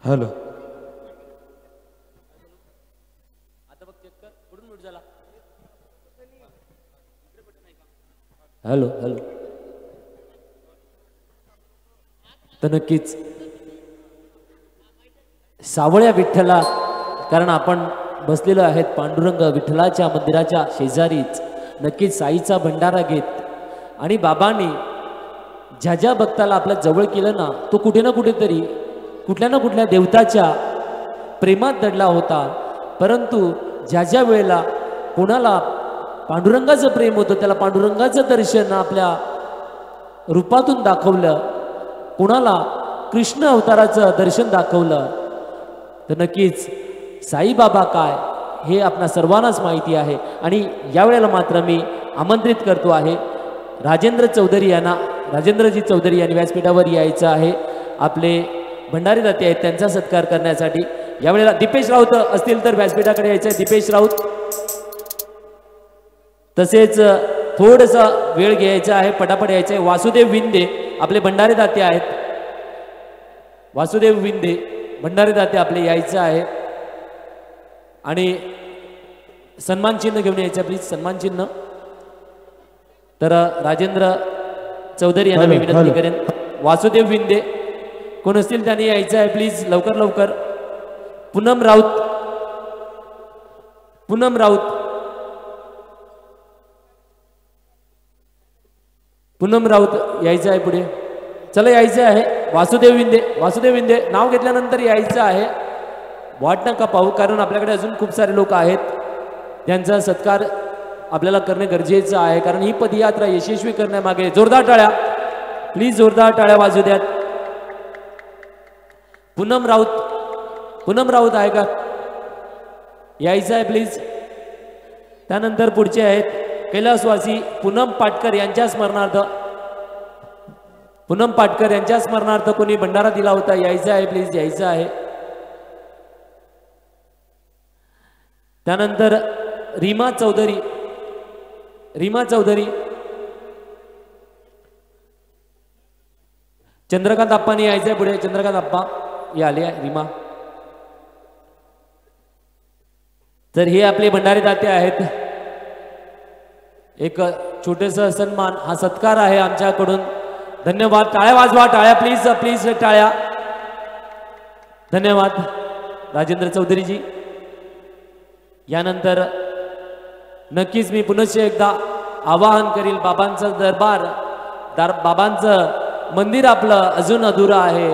Hello hello hello तर नक्कीच सावळ्या विठ्ठला, कारण आपण बसलेलो आहेत पांडुरंग विठ्ठलाच्या मंदिराच्या शेजारीच, नक्कीच साईचा भंडारा घेत आणि बाबांनी ज्या ज्या भक्ताला आपल्या जवळ केलं ना, तो कुठे ना कुठेतरी कुठल्या ना कुठल्या देवताच्या प्रेमात दडला होता. परंतु ज्या ज्या वेळेला कोणाला पांडुरंगाचं प्रेम होतं, त्याला पांडुरंगाचं दर्शन आपल्या रूपातून दाखवलं, कोणाला कृष्ण अवताराचं दर्शन दाखवलं, तर नक्कीच साईबाबा काय हे आपणा सर्वांनाच माहिती आहे. आणि यावेळेला मात्र मी आमंत्रित करतो आहे राजेंद्र चौधरी यांना, राजेंद्रजी चौधरी यांनी व्यासपीठावर यायचं आहे. आपले भंडारी दाते आहेत, त्यांचा सत्कार करण्यासाठी यावेळेला दीपेश राऊत असतील तर व्यासपीठाकडे यायचं आहे. दीपेश राऊत, तसेच थोडंसा वेळ घ्यायचा आहे, पटापट यायचं आहे. वासुदेव विंदे आपले भंडारी दाते आहेत, वासुदेव विंदे भंडारी दाते आपले यायचं आहे. आणि सन्मान चिन्ह घेऊन यायचं प्लीज, सन्मान चिन्ह. तर राजेंद्र चौधरी यांना मी विनंती करेन. वासुदेव विंदे कोण असतील त्यांनी यायचं आहे प्लीज, लवकर लवकर. पूनम राऊत, पूनम राऊत, पूनम राऊत यायचं आहे पुढे. चला यायचं आहे. वासुदेव विंदे, वासुदेव विंदे नाव घेतल्यानंतर यायचं आहे. वाट नका पाहू, कारण आपल्याकडे अजून खूप सारे लोक आहेत, त्यांचा सत्कार आपल्याला करणे गरजेचं आहे. कारण ही पदयात्रा यशस्वी करण्यामागे जोरदार टाळ्या. प्लीज जोरदार टाळ्या वाजू द्यात. पूनम राऊत आहे का? यायचं आहे प्लीज. त्यानंतर पुढचे आहेत कैलासवासी पूनम पाटकर यांच्या स्मरणार्थ कोणी भंडारा दिला होता. यायचं आहे प्लीज, यायचं आहे. त्यानंतर रीमा चौधरी चंद्रकांत आप्पांनी यायचंय पुढे. चंद्रकांत आप्पा या आले आहे. रीमा. तर हे आपले भंडारी दाते आहेत. एक छोटेसा सन्मान, हा सत्कार आहे आमच्याकडून. धन्यवाद. टाळ्या वाजवा, टाळ्या प्लीज प्लीज, टाळ्या. धन्यवाद राजेंद्र चौधरीजी. यानंतर नक्कीच मी पुनश्च एकदा आवाहन करील, बाबांचं दरबार, बाबांचं मंदिर आपलं अजून अधुरं आहे.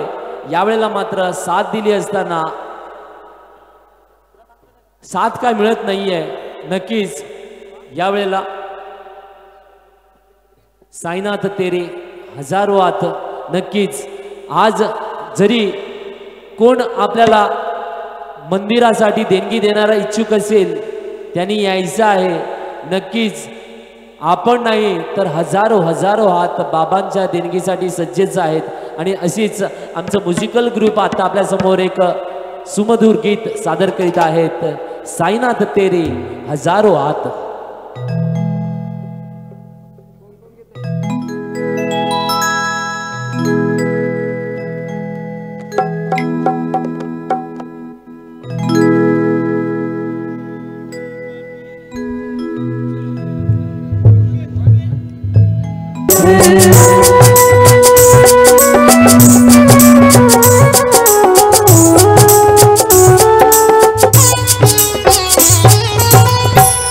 यावेळेला मात्र साथ दिली असताना साथ काय मिळत नाहीये. नक्कीच यावेळेला साईनाथ तेरे हजारो हात. नक्कीच आज जरी कोण आपल्याला मंदिरासाठी देणगी देणारा इच्छुक असेल त्यांनी यायचं आहे. नक्कीच आपण नाही तर हजारो हात बाबांच्या देणगीसाठी सज्जच आहेत. आणि अशीच आमचं म्युझिकल ग्रुप आता आपल्या समोर एक सुमधुर गीत सादर करीत आहेत. साईनाथ तेरे हजारो हात.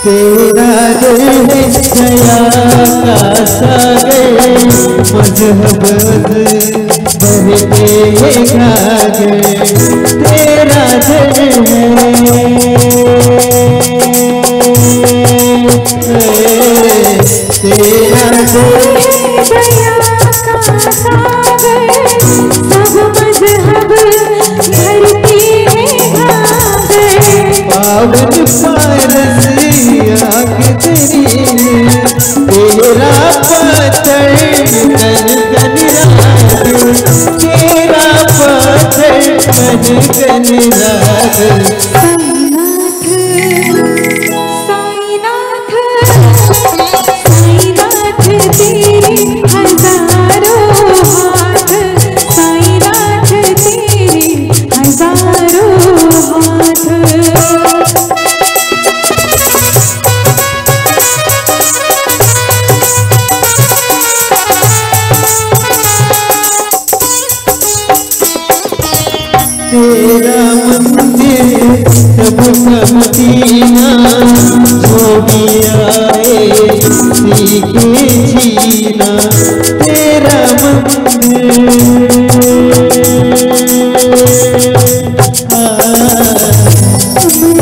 तेरा दिल दया का सागर मजहब बहते घागर. तेरा दिल तेरा दिल दया का सागर सब मजहब भरते घागर. पावन पारस आगे तेरी तेरा पत्थर कन कन राग. तेरा पत्थर कन कन राग. साईनाथ तेरे हजारों हाथ. साईनाथ तेरे हजारों हाथ. तेरा मंदिर सबका मदीना जो भी आए सीखे जीना. तेरा मंदिर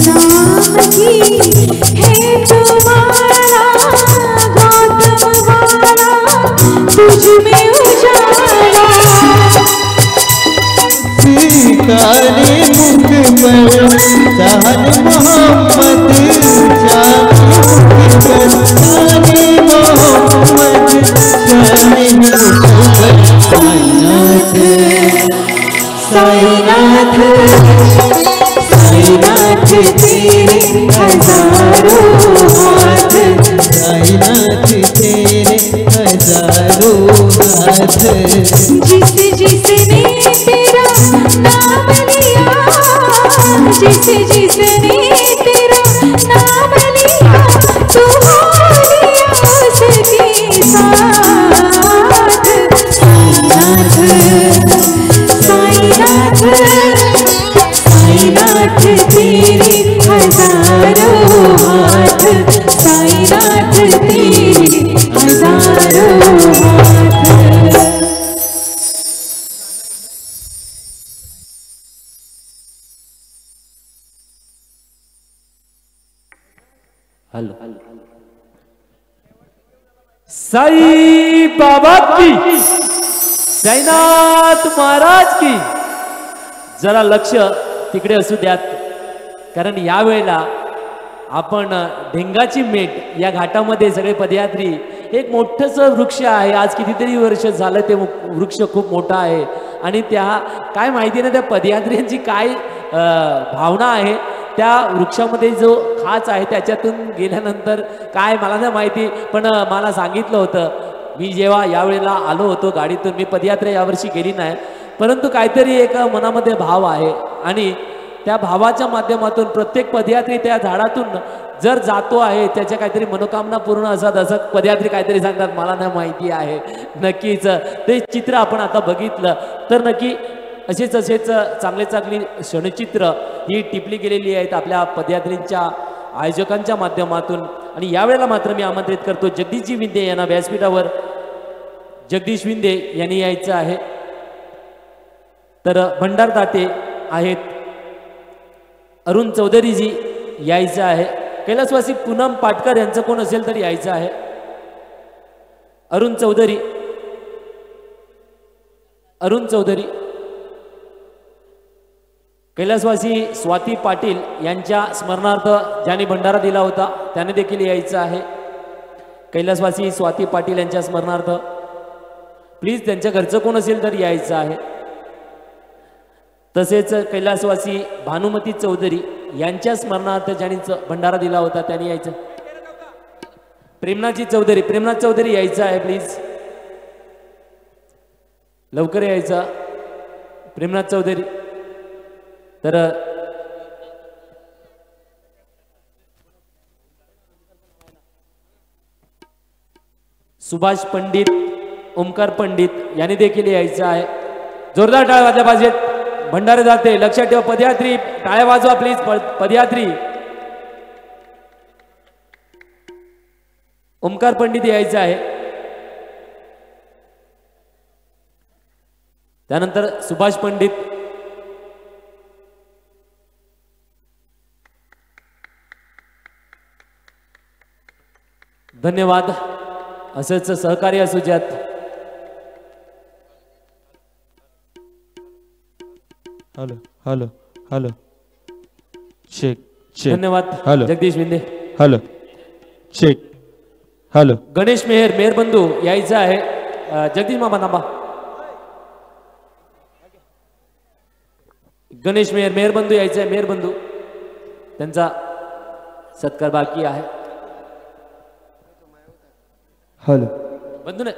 नाम की है तुम्हारा गौतम वाला तुझ में उजाला. काले मुख पर जान मोहम्मद जाने मुख पर जाने मोहम्मद जाने मुख पर. साईनाथ साईनाथ साईनाथ तेरे हजारों हाथ. साईनाथ तेरे हजारों हाथ. जिसने तेरा नाम लिया, जिसने तेरा नाम लिया तू हो लिया उसके साथ. साईनाथ साईनाथ साईनाथ तेरे हजारों हाथ. साईनाथ तेरे हजारों हाथ. हॅलो. साई बाबा की साईनाथ महाराज की. जरा लक्ष तिकडे असू द्यात, कारण यावेळेला आपण ढेंगाची मेट या घाटामध्ये सगळे पदयात्री, एक मोठंच वृक्ष आहे, आज कितीतरी वर्ष झालं ते वृक्ष खूप मोठा आहे. आणि त्या काय माहिती ना, त्या पदयात्र्यांची काय भावना आहे, त्या वृक्षामध्ये जो खाच आहे त्याच्यातून गेल्यानंतर काय मला नाही माहिती, पण मला सांगितलं होतं. मी जेव्हा यावेळेला आलो होतो गाडीतून, मी पदयात्रा यावर्षी गेली नाही, परंतु काहीतरी एक मनामध्ये भाव आहे आणि त्या भावाच्या माध्यमातून प्रत्येक पदयात्री त्या झाडातून जर जातो आहे, त्याच्या काहीतरी मनोकामना पूर्ण असतात असं पदयात्री काहीतरी सांगतात, मला नाही माहिती आहे. नक्कीच ते चित्र आपण आता बघितलं तर नक्की असेच चांगली क्षणचित्र ही टिपली गेलेली आहेत आपल्या पदयात्रींच्या आयोजकांच्या माध्यमातून. आणि यावेळेला मात्र मी आमंत्रित करतो जगदीशजी विंदे यांना व्यासपीठावर. जगदीश विंदे यांनी यायचं आहे. तर भंडारदाते आहेत, अरुण चौधरीजी यायचं आहे. कैलासवासी पूनम पाटकर यांचं कोण असेल तर यायचं आहे. अरुण चौधरी, कैलासवासी स्वाती पाटील यांच्या स्मरणार्थ ज्यांनी भंडारा दिला होता त्याने देखील यायचं आहे. कैलासवासी स्वाती पाटील यांच्या स्मरणार्थ प्लीज त्यांच्या घरचं कोण असेल तर यायचं आहे. तसेच कैलासवासी भानुमती चौधरी यांच्या स्मरणार्थ ज्यांनी भंडारा दिला होता त्यांनी यायचं. प्रेमनाथजी चौधरी, प्रेमनाथ चौधरी यायचं आहे प्लीज, लवकर यायचा प्रेमनाथ चौधरी. तर सुभाष पंडित, ओमकार पंडित यांनी देखील यायचं आहे. जोरदार टाळ्या वाजल्या पाहिजेत. भंडारे जाते, लक्षात ठेवा पदयात्री, टाळ्या वाजवा प्लीज पदयात्री. ओमकार पंडित यायचं आहे. त्यानंतर सुभाष पंडित, धन्यवाद. असंच सहकार्य असू द्यात. Hello hello hello check check. धन्यवाद. Hello Jagdish Vinde. Hello check. Hello Ganesh Mehar बंधू यायचं आहे. जगदीश मामा नामा. गणेश मेहर बंधू यायचं आहे. मेहर बंधू त्यांचा सत्कार बाकी आहे. हॅलो बंधू नाही.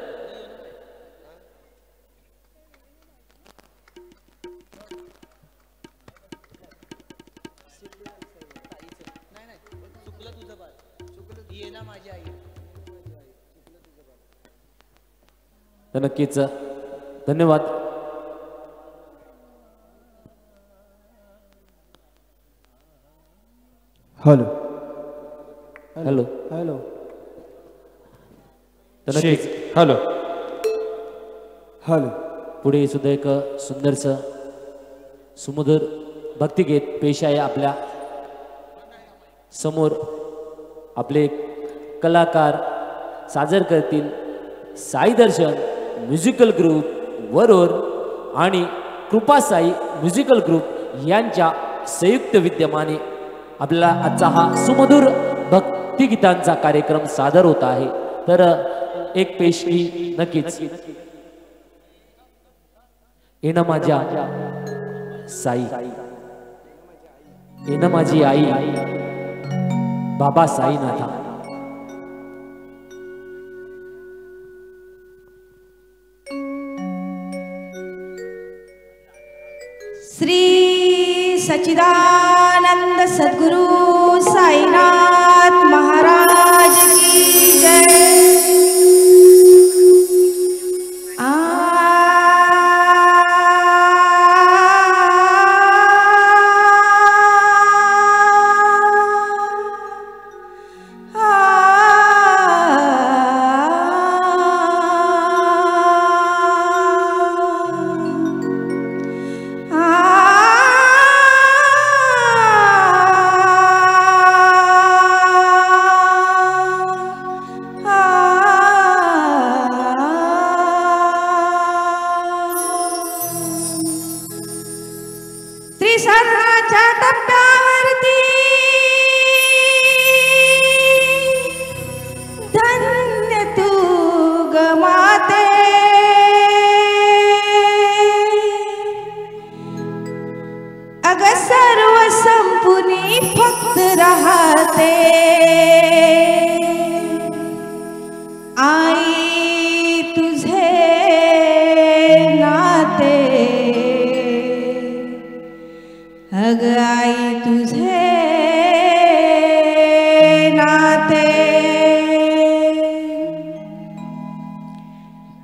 तर नक्कीच धन्यवाद. हॅलो हॅलो हॅलो तर नक्कीच हॅलो हॅलो. पुढे सुद्धा एक सुंदरसं सुमधुर भक्तिगीत पेश आहे आपल्या समोर. आपले कलाकार सादर करतील साई दर्शन म्युझिकल ग्रुप वरोर आणि कृपा साई म्युझिकल ग्रुप यांच्या संयुक्त विद्यमाने आपल्याला आजचा हा सुमधुर भक्तिगीतांचा कार्यक्रम सादर होत आहे. तर एक पेशवी नक्कीच. येणं माझ्या साई, येणं माझी आई बाबा साईनाथा. श्री सच्चिदानंद सद्गुरु साईनाथ महाराज की जय.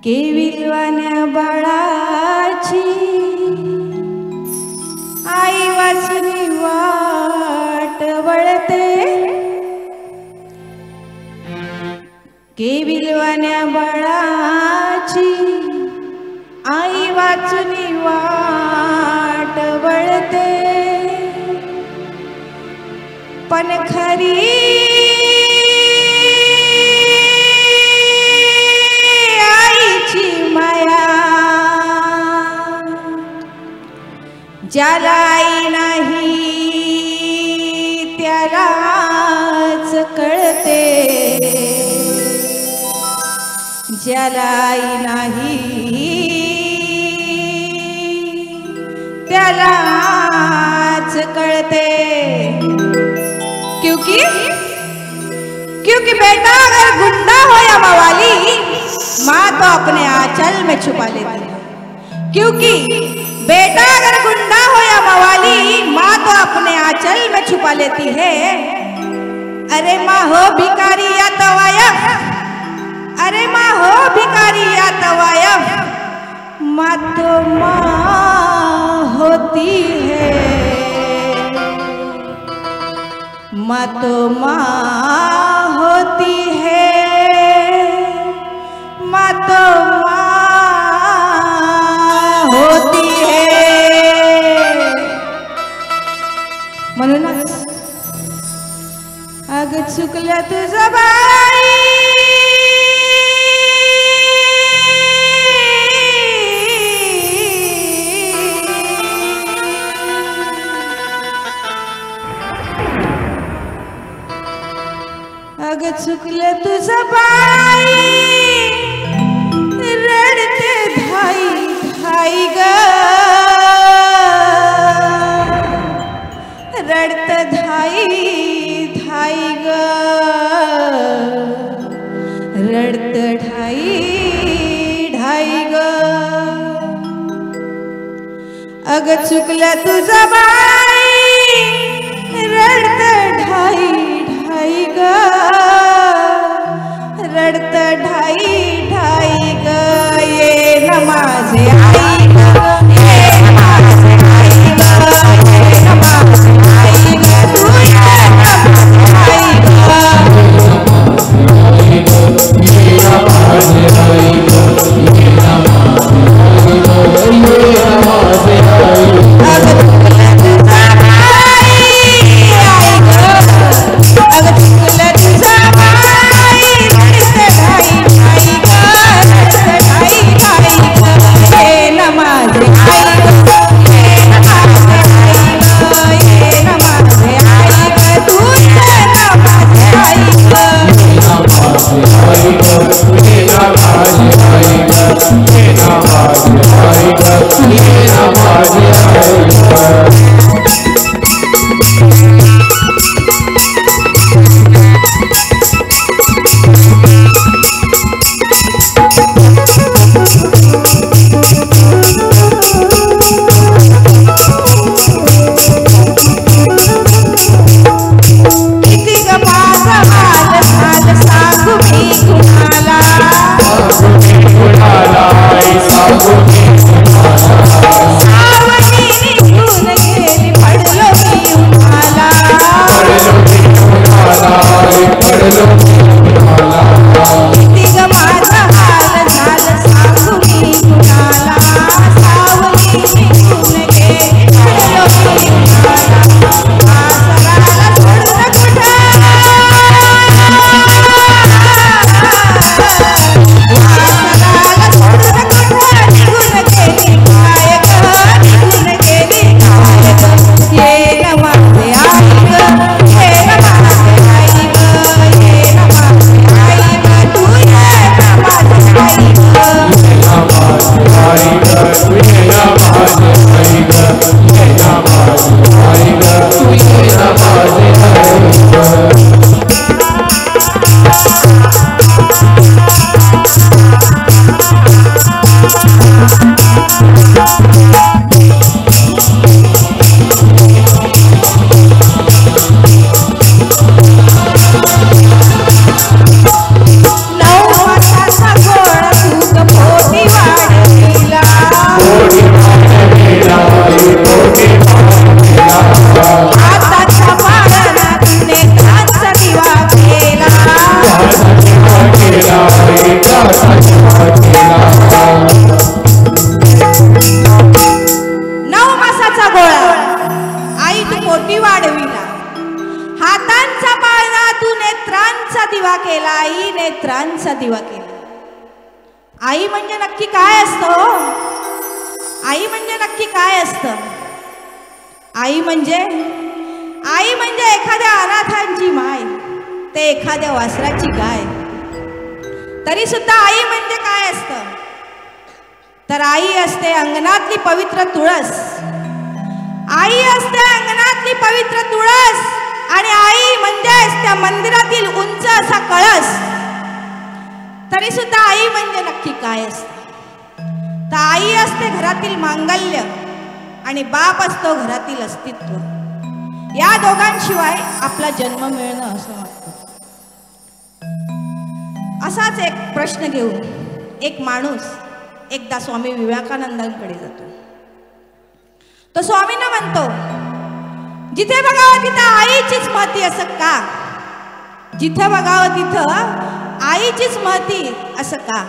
केविलवान्या बाळाची आई वाचनी वाट वळते, केविलवान्या बाळाची आई वाचनी वाट वळते, पण खरी ज्याला आई नाही त्यालाच कळते, ज्याला आई नाही त्यालाच कळते। क्योंकि बेटा अगर गुंडा हो या मवाली, माँ तो अपने आंचल में छुपा लेती है। क्योंकि बेटा अगर गुंडा हो या मवाली, माँ तो अपने आंचल में छुपा लेती है। अरे माँ हो भिखारी या तवायफ, अरे माँ हो भिखारी या तवायफ, माँ तो माँ होती है, माँ तो माँ होती है, माँ तो होती है। म्हणूनच अग चुकलं तुझं बाई, अग चुकलं तुझं बाई, रडते धाई धाई ग, रडत धाई धाई ग, रडत ढाई ढाई ग। अग चुकलं तुझं बाई, रडत ढाई ढाई ग, रडत ढाई ढाई ग। ये नमाज़े आई ग, ये नमाज़े आई ग, ये नमाज़े आई ग, तू ये नमाज़े आई ग, ये नमाज़े आई ग, ये नमाज़े आई ग। अगर तुझे तुझा भाई आई ग, अगर तुझे तुझा भाई, रडत ढाई ढाई ग, रडत ढाई ढाई ग, ये नेत्रांचा दिवा केला. आई म्हणजे नक्की काय असतं? आई म्हणजे नक्की काय असतं? आई म्हणजे एखाद्या अनाथांची माय, ते एखाद्या वासराची गाय. तरी सुद्धा आई म्हणजे काय असतं? तर आई असते अंगणातली पवित्र तुळस. आई असते अंगणातली पवित्र तुळस आणि आई म्हणजेच त्या मंदिरातील उंच असा कळस. तरी सुद्धा आई म्हणजे नक्की काय असतं? तर आई असते घरातील मांगल्य आणि बाप असतो घरातील अस्तित्व. या दोघांशिवाय आपला जन्म मिळणं असं वाटतं. असाच एक प्रश्न घेऊन एक माणूस एकदा स्वामी विवेकानंदांकडे जातो. तो स्वामींना म्हणतो, जिथे बघावं तिथं आईचीच महती असं का? जिथे बघावं तिथं आईचीच महती असं का?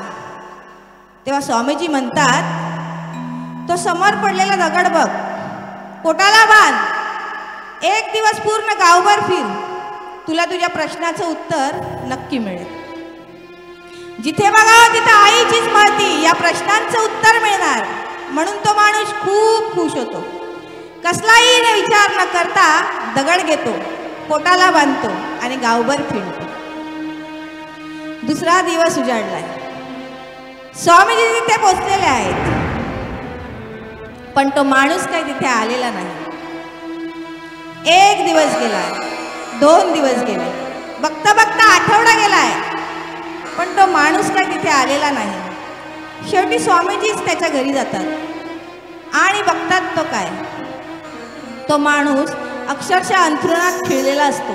तेव्हा स्वामीजी म्हणतात, तो समोर पडलेला दगड बघ, पोटाला बांध, एक दिवस पूर्ण गावभर फिर, तुला तुझ्या प्रश्नाचं उत्तर नक्की मिळेल. जिथे बघावं तिथं आईचीच महती या प्रश्नांचं उत्तर मिळणार. म्हणून तो माणूस खूप खुश होतो. कसलाही विचार न करता दगड घेतो, पोटाला बांधतो आणि गावभर फिरतो. दुसरा दिवस उजाडलाय. स्वामीजी तिथे पोचलेले आहेत, पण तो माणूस काही तिथे आलेला नाही. एक दिवस गेलाय, 2 दिवस गेले, बघता बघता आठवडा गेलाय, पण तो माणूस काही तिथे आलेला नाही. शेवटी स्वामीजीच त्याच्या घरी जातात आणि बघतात तो काय, तो माणूस अक्षरशः अंथरुणात खिळलेला असतो.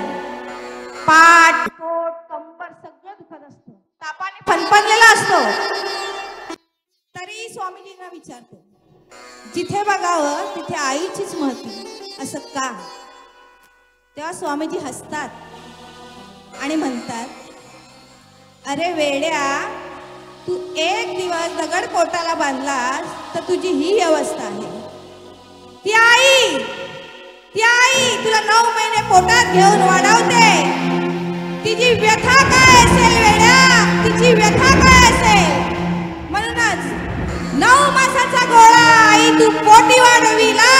पाठ, पोट, कंबर सगळं दुखत असतं, तापाने फणफणलेला असतो. तरी स्वामीजींना विचारतो, जिथे बघावं तिथे आईचीच महती असं का? तेव्हा स्वामीजी हसतात आणि म्हणतात, अरे वेड्या, तू एक दिवस दगड पोटाला बांधलास तर तुझी ही अवस्था आहे. ती आई तुला 9 महिने पोटात घेऊन वाढवते. तिची व्यथा काय असेल वेड्या, तिची व्यथा काय असेल? म्हणूनच 9 मासाचा गोळा आई तू पोटी वाढविला,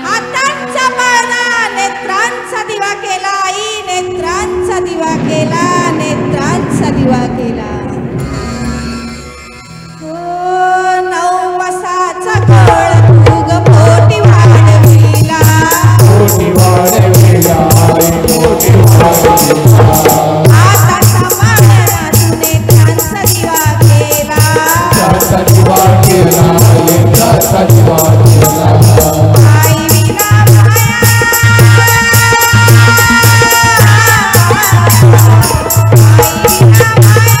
हातांचा पाळणा नेत्रांचा दिवा केला. आई नेत्रांचा दिवा केला, नेत्रांचा दिवा केला. 9 मासाचा गोळा तू ग पोटी वाढविला, पोटी वाढविला, पोटी वाढविला. हातांचा पाळणा तू नेत्रांचा दिवा केला, नेत्रांचा दिवा केला, नेत्रांचा दिवा केला. आई विना माया, आई विना माया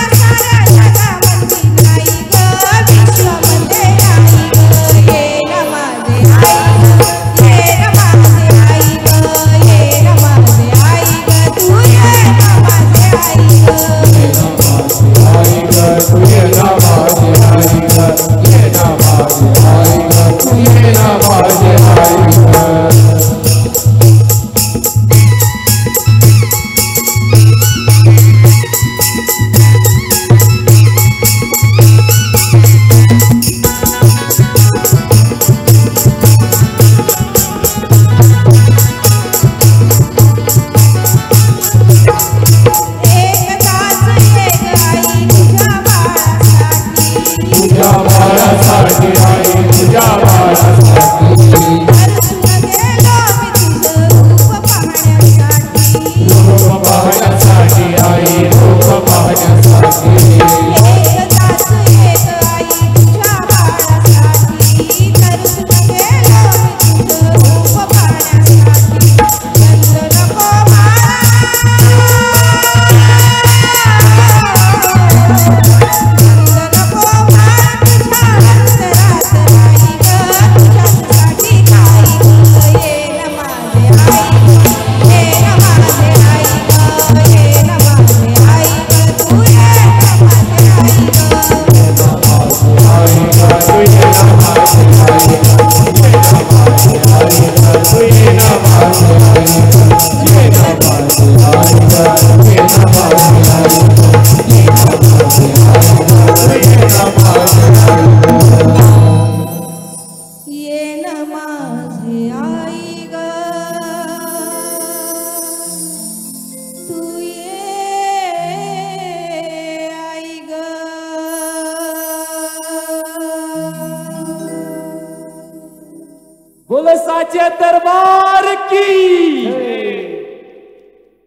बोलो साचे दरबार की.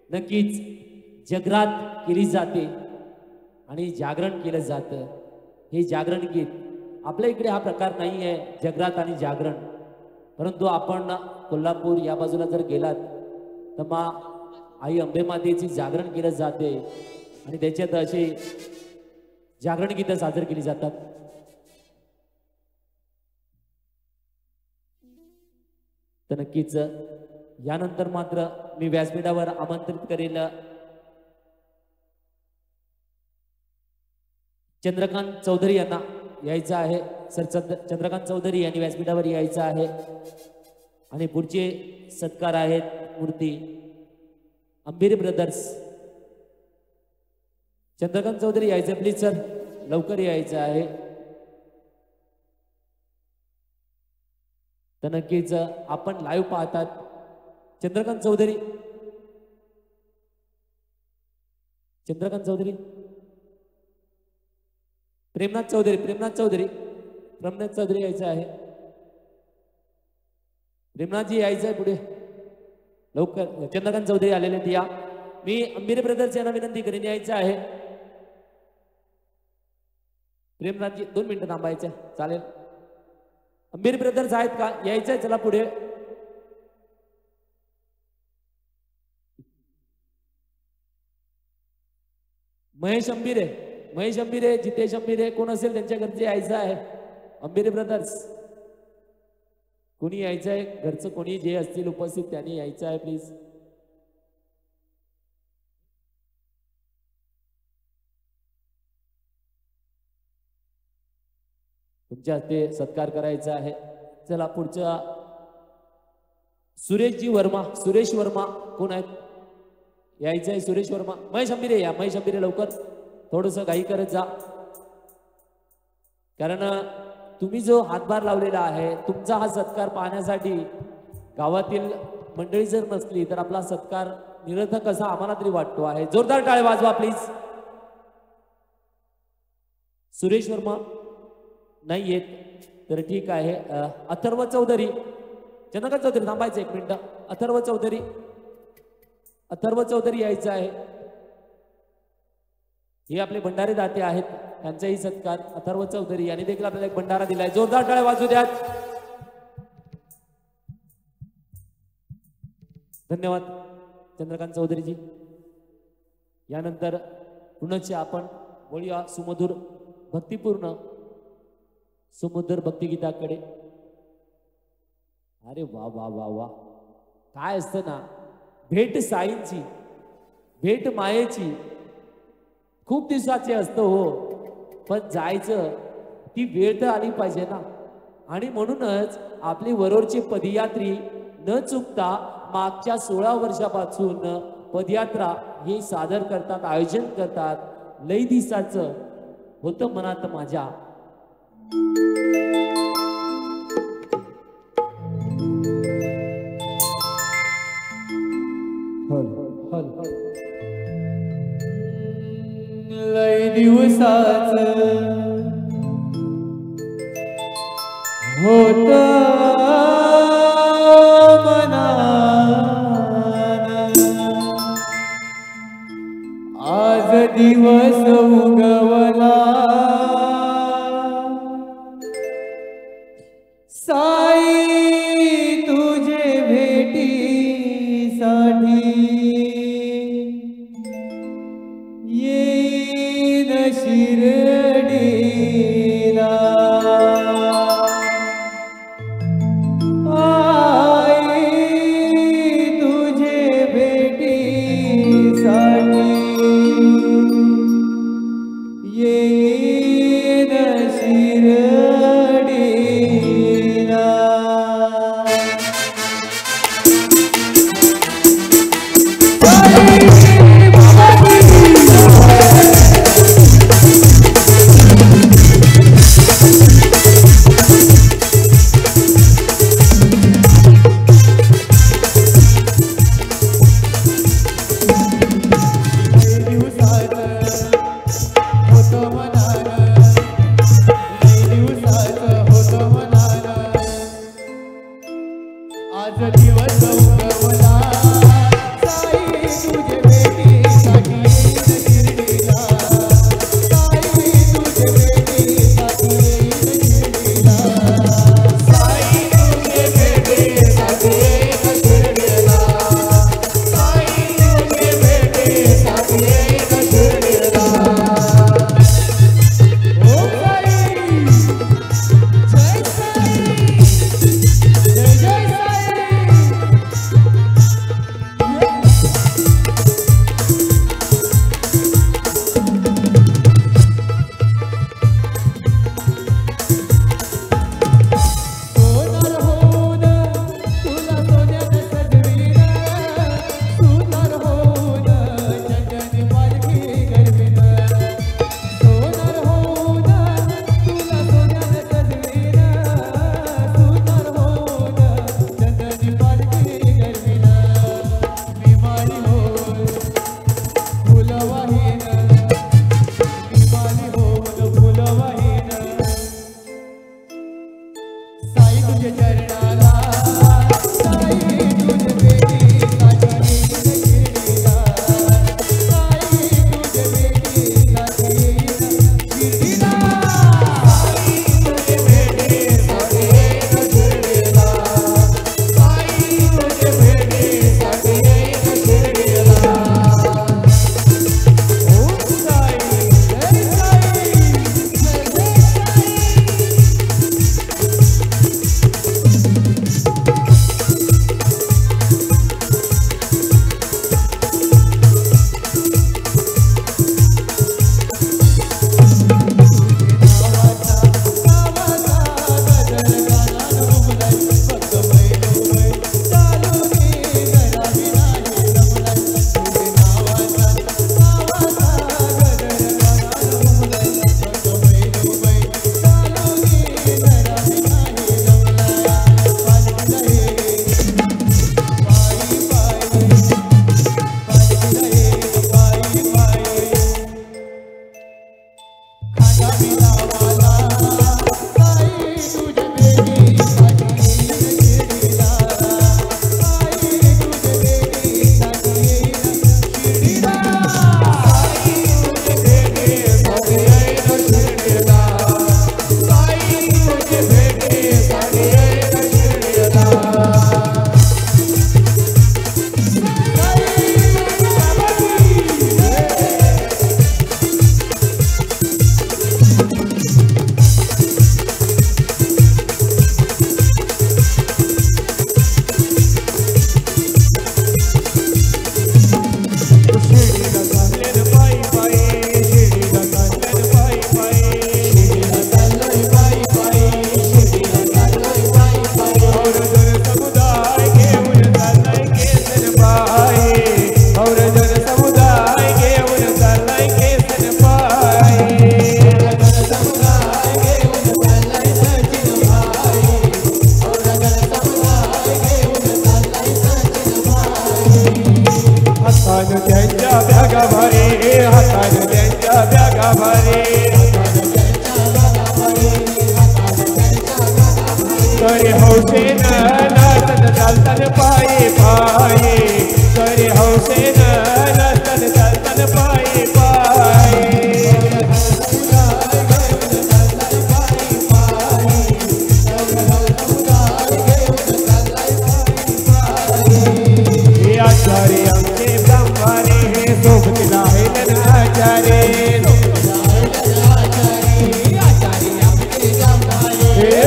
नक्कीच जगरात केली जाते आणि जागरण केलं जातं. हे जागरण गीत आपल्या इकडे हा प्रकार नाही आहे, जगरात आणि जागरण. परंतु आपण कोल्हापूर या बाजूला जर गेलात तर मग आई अंबेमातेची जागरण केलं जाते आणि त्याच्यात अशी जागरण गीतं सादर केली जातात. तर नक्कीच यानंतर मात्र मी व्यासपीठावर आमंत्रित करेल चंद्रकांत चौधरी यांना यायचं आहे. सर चंद्रकांत चौधरी यांनी व्यासपीठावर यायचं आहे आणि पुढचे सत्कार आहेत मूर्ती अंबिरी ब्रदर्स. चंद्रकांत चौधरी यायचं प्लीज सर, लवकर यायचं आहे. तर नक्कीच आपण लाईव्ह पाहतात. चंद्रकांत चौधरी, चंद्रकांत चौधरी, प्रेमनाथ चौधरी, प्रेमनाथ चौधरी, प्रेमनाथ चौधरी यायचं आहे. प्रेमनाथजी यायचं आहे पुढे लवकर. चंद्रकांत चौधरी आलेले आहेत. या मी अंबिरे ब्रदर्स यांना विनंती करीन यायचं आहे. प्रेमनाथजी 2 मिनिटं थांबायचं चालेल. अंबिरे ब्रदर्स आहेत का? यायचं आहे, चला पुढे. महेश अंबिरे, महेश अंबिरे, जितेश अंबिरे, कोण असेल त्यांच्या घरचे यायचं आहे. अंबिरे ब्रदर्स कोणी यायचं आहे? घरचं कोणी जे असतील उपस्थित त्यांनी यायचं आहे प्लीज. तुमच्या हस्ते सत्कार करायचा आहे. चला पुढच्या सुरेशजी वर्मा, सुरेश वर्मा कोण आहेत? यायचं आहे सुरेश वर्मा. महेश अंबिरे या, महेश अंबिरे लवकर, थोडस घाई करत जा, कारण तुम्ही जो हातभार लावलेला आहे तुमचा हा सत्कार पाहण्यासाठी गावातील मंडळी जर नसली तर आपला सत्कार निरर्थक असा आम्हाला तरी वाटतो आहे. जोरदार टाळे वाजवा प्लीज. सुरेश वर्मा नाही येत तर ठीक आहे. अथर्व चौधरी, चंद्रकांत चौधरी थांबायचं 1 मिनिट. अथर्व चौधरी, अथर्व चौधरी यायचं आहे. हे आपले भंडारे दाते आहेत, त्यांचाही सत्कार. अथर्व चौधरी यांनी देखील आपल्याला एक भंडारा दिलाय. जोरदार टाळ्या वाजू द्यात. धन्यवाद चंद्रकांत चौधरीजी. यानंतर पुनश्च आपण बोलूया सुमधुर भक्तिपूर्ण सुमधुर भक्तिगीताकडे. अरे वा वा वा वा, काय असतं ना, भेट साईंची, भेट मायेची खूप दिवसाची असतं हो, पण जायचं ती वेळ तर आली पाहिजे ना. आणि म्हणूनच आपली वरोरची पदयात्री न चुकता मागच्या 16 वर्षापासून पदयात्रा हे सादर करतात, आयोजन करतात. लई दिवसाचं होतं मनात माझ्या. लय दिवसाचं होत मनान, आज दिवस उगवला साई तुझे भेटीसाठी. येईन शिर्डीला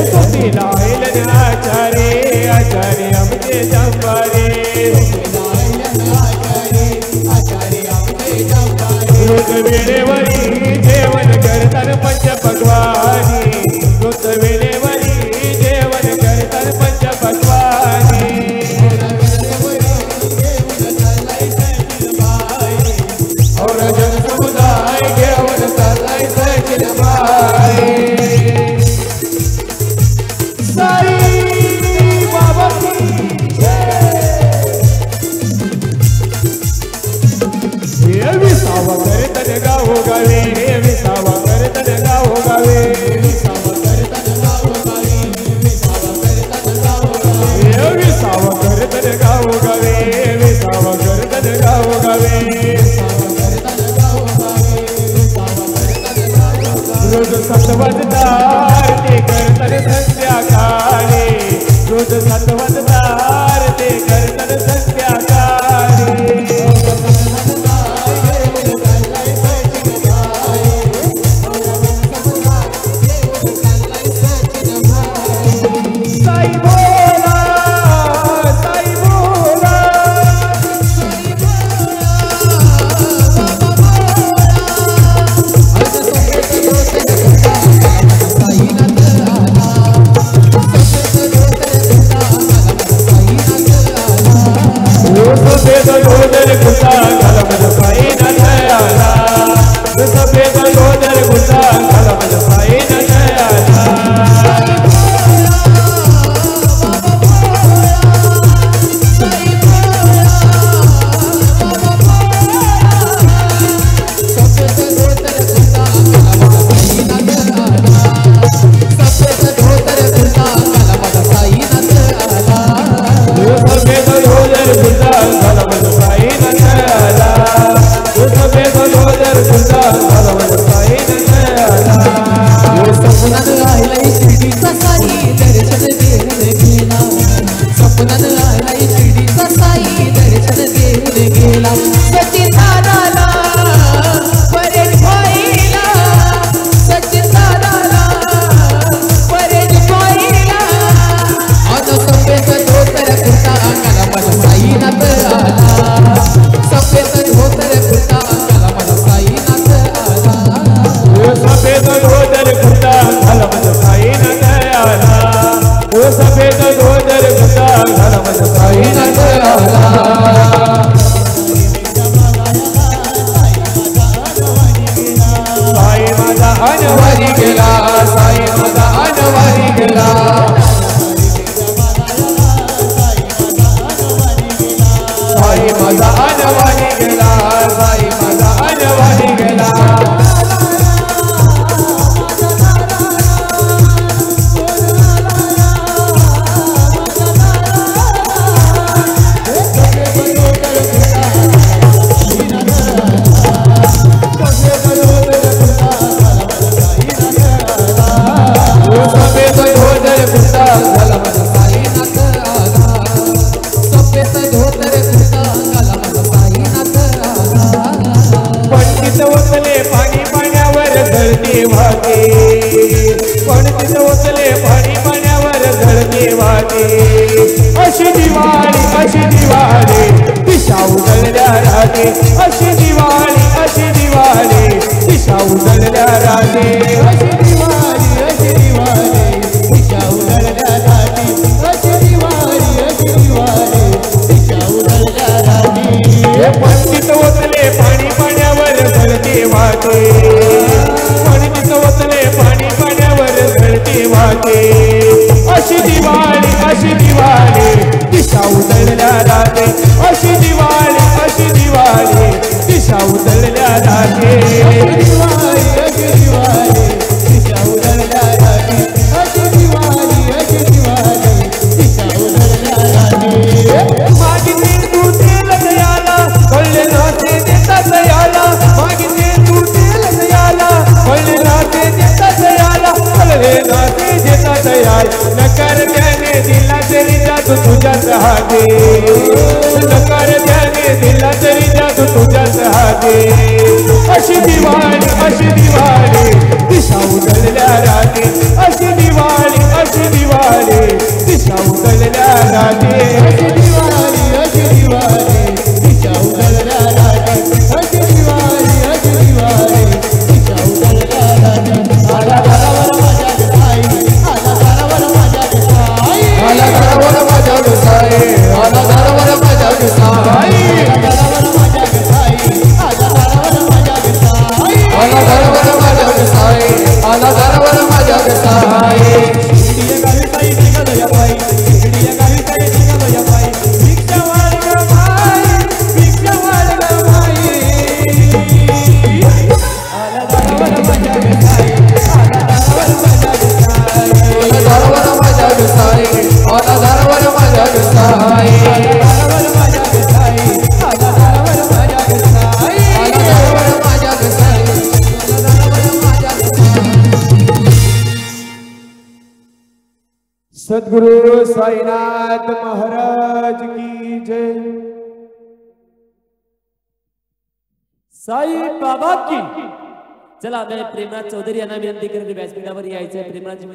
सोतीला आईलन आचार्य आचार्य आमचे जंबारे रोज वेळेवरी जेवण करतात पंचपक्वानी रोज वेळेवरी जेवण करतात पंचपक्वानी और जन समुदाय घेऊन चाललाय सचिन बाई साई बाबा विसावा करतन गाव गावे विसावा करतन गाव गावे विसावा करतन गाव गावे विसावा करतन गाव गावे विसावा करतन गाव गावे विसावा करतन गाव गावे रोज 7 वाजता आरती करतन संध्याकाळी रोज 7 वाजता आरती करतन संध्याकाळी साई बोला साई बोला सफेद गोदर गुसा कलम साई नजराला सफेद गोदर गुसा कलम साई नजराला सफेद गोदर गुसा घालम साई नजराला साई माझा अनवारी गेला साई माझा अनवारी गेला साई माझा अनवारी गेला साई माझा अनवारी गेला अशी दिवाळी दिशा उजळल्या राहते अशी दिवाळी दिशा उजळल्या राहते अशी दिवाळी दिशा उजळल्या राहते अशी दिवाळी दिशा उजळल्या राहते पंडित ओतले पाणी पाण्यावर झळते वाहते पंडित ओतले पाणी पाण्यावर झळते वाहते अशी दिवाळी दिशा उजळल्या राहते अशी दिवाळी दिशा उजळल्या राहते दिशा उजळल्या राहते अशी दिवाळी दिशा उजळल्या राहते मागितले तू तेल दयाला कळले नाते देता दयाला मागितले तू तेल दयाला कळले नाते देता दयाला कळले नाते देता दयाला नकार त्याने दिला तरी जातो तुझ्याच हाते नकार त्याने दिला तरी जातो तुझ्याच हाते अशी दिवाळी दिशा उजळल्या राहते अशी दिवाळी ग साई शिर्डी गावी ताई निघालो या पायी शिर्डी गावी ताई निघालो या पायी भिक्षा वाढ ग माई भिक्षा वाढ ग माई आला दारावर माझ्या ग साई आला दारावर माझ्या ग साई आला दारावर माझ्या ग साई आला दारावर माझ्या ग साई आला दारावर माझ्या ग साई आला दारावर माझ्या ग साई आला दारावर माझ्या ग साई आला दारावर माझ्या ग साई सद्गुरु साईनाथ महाराज की जय साई बाबा की चला मी प्रेमराज चौधरी यांना विनंती करते व्यासपीठावर यायचंय प्रेमराज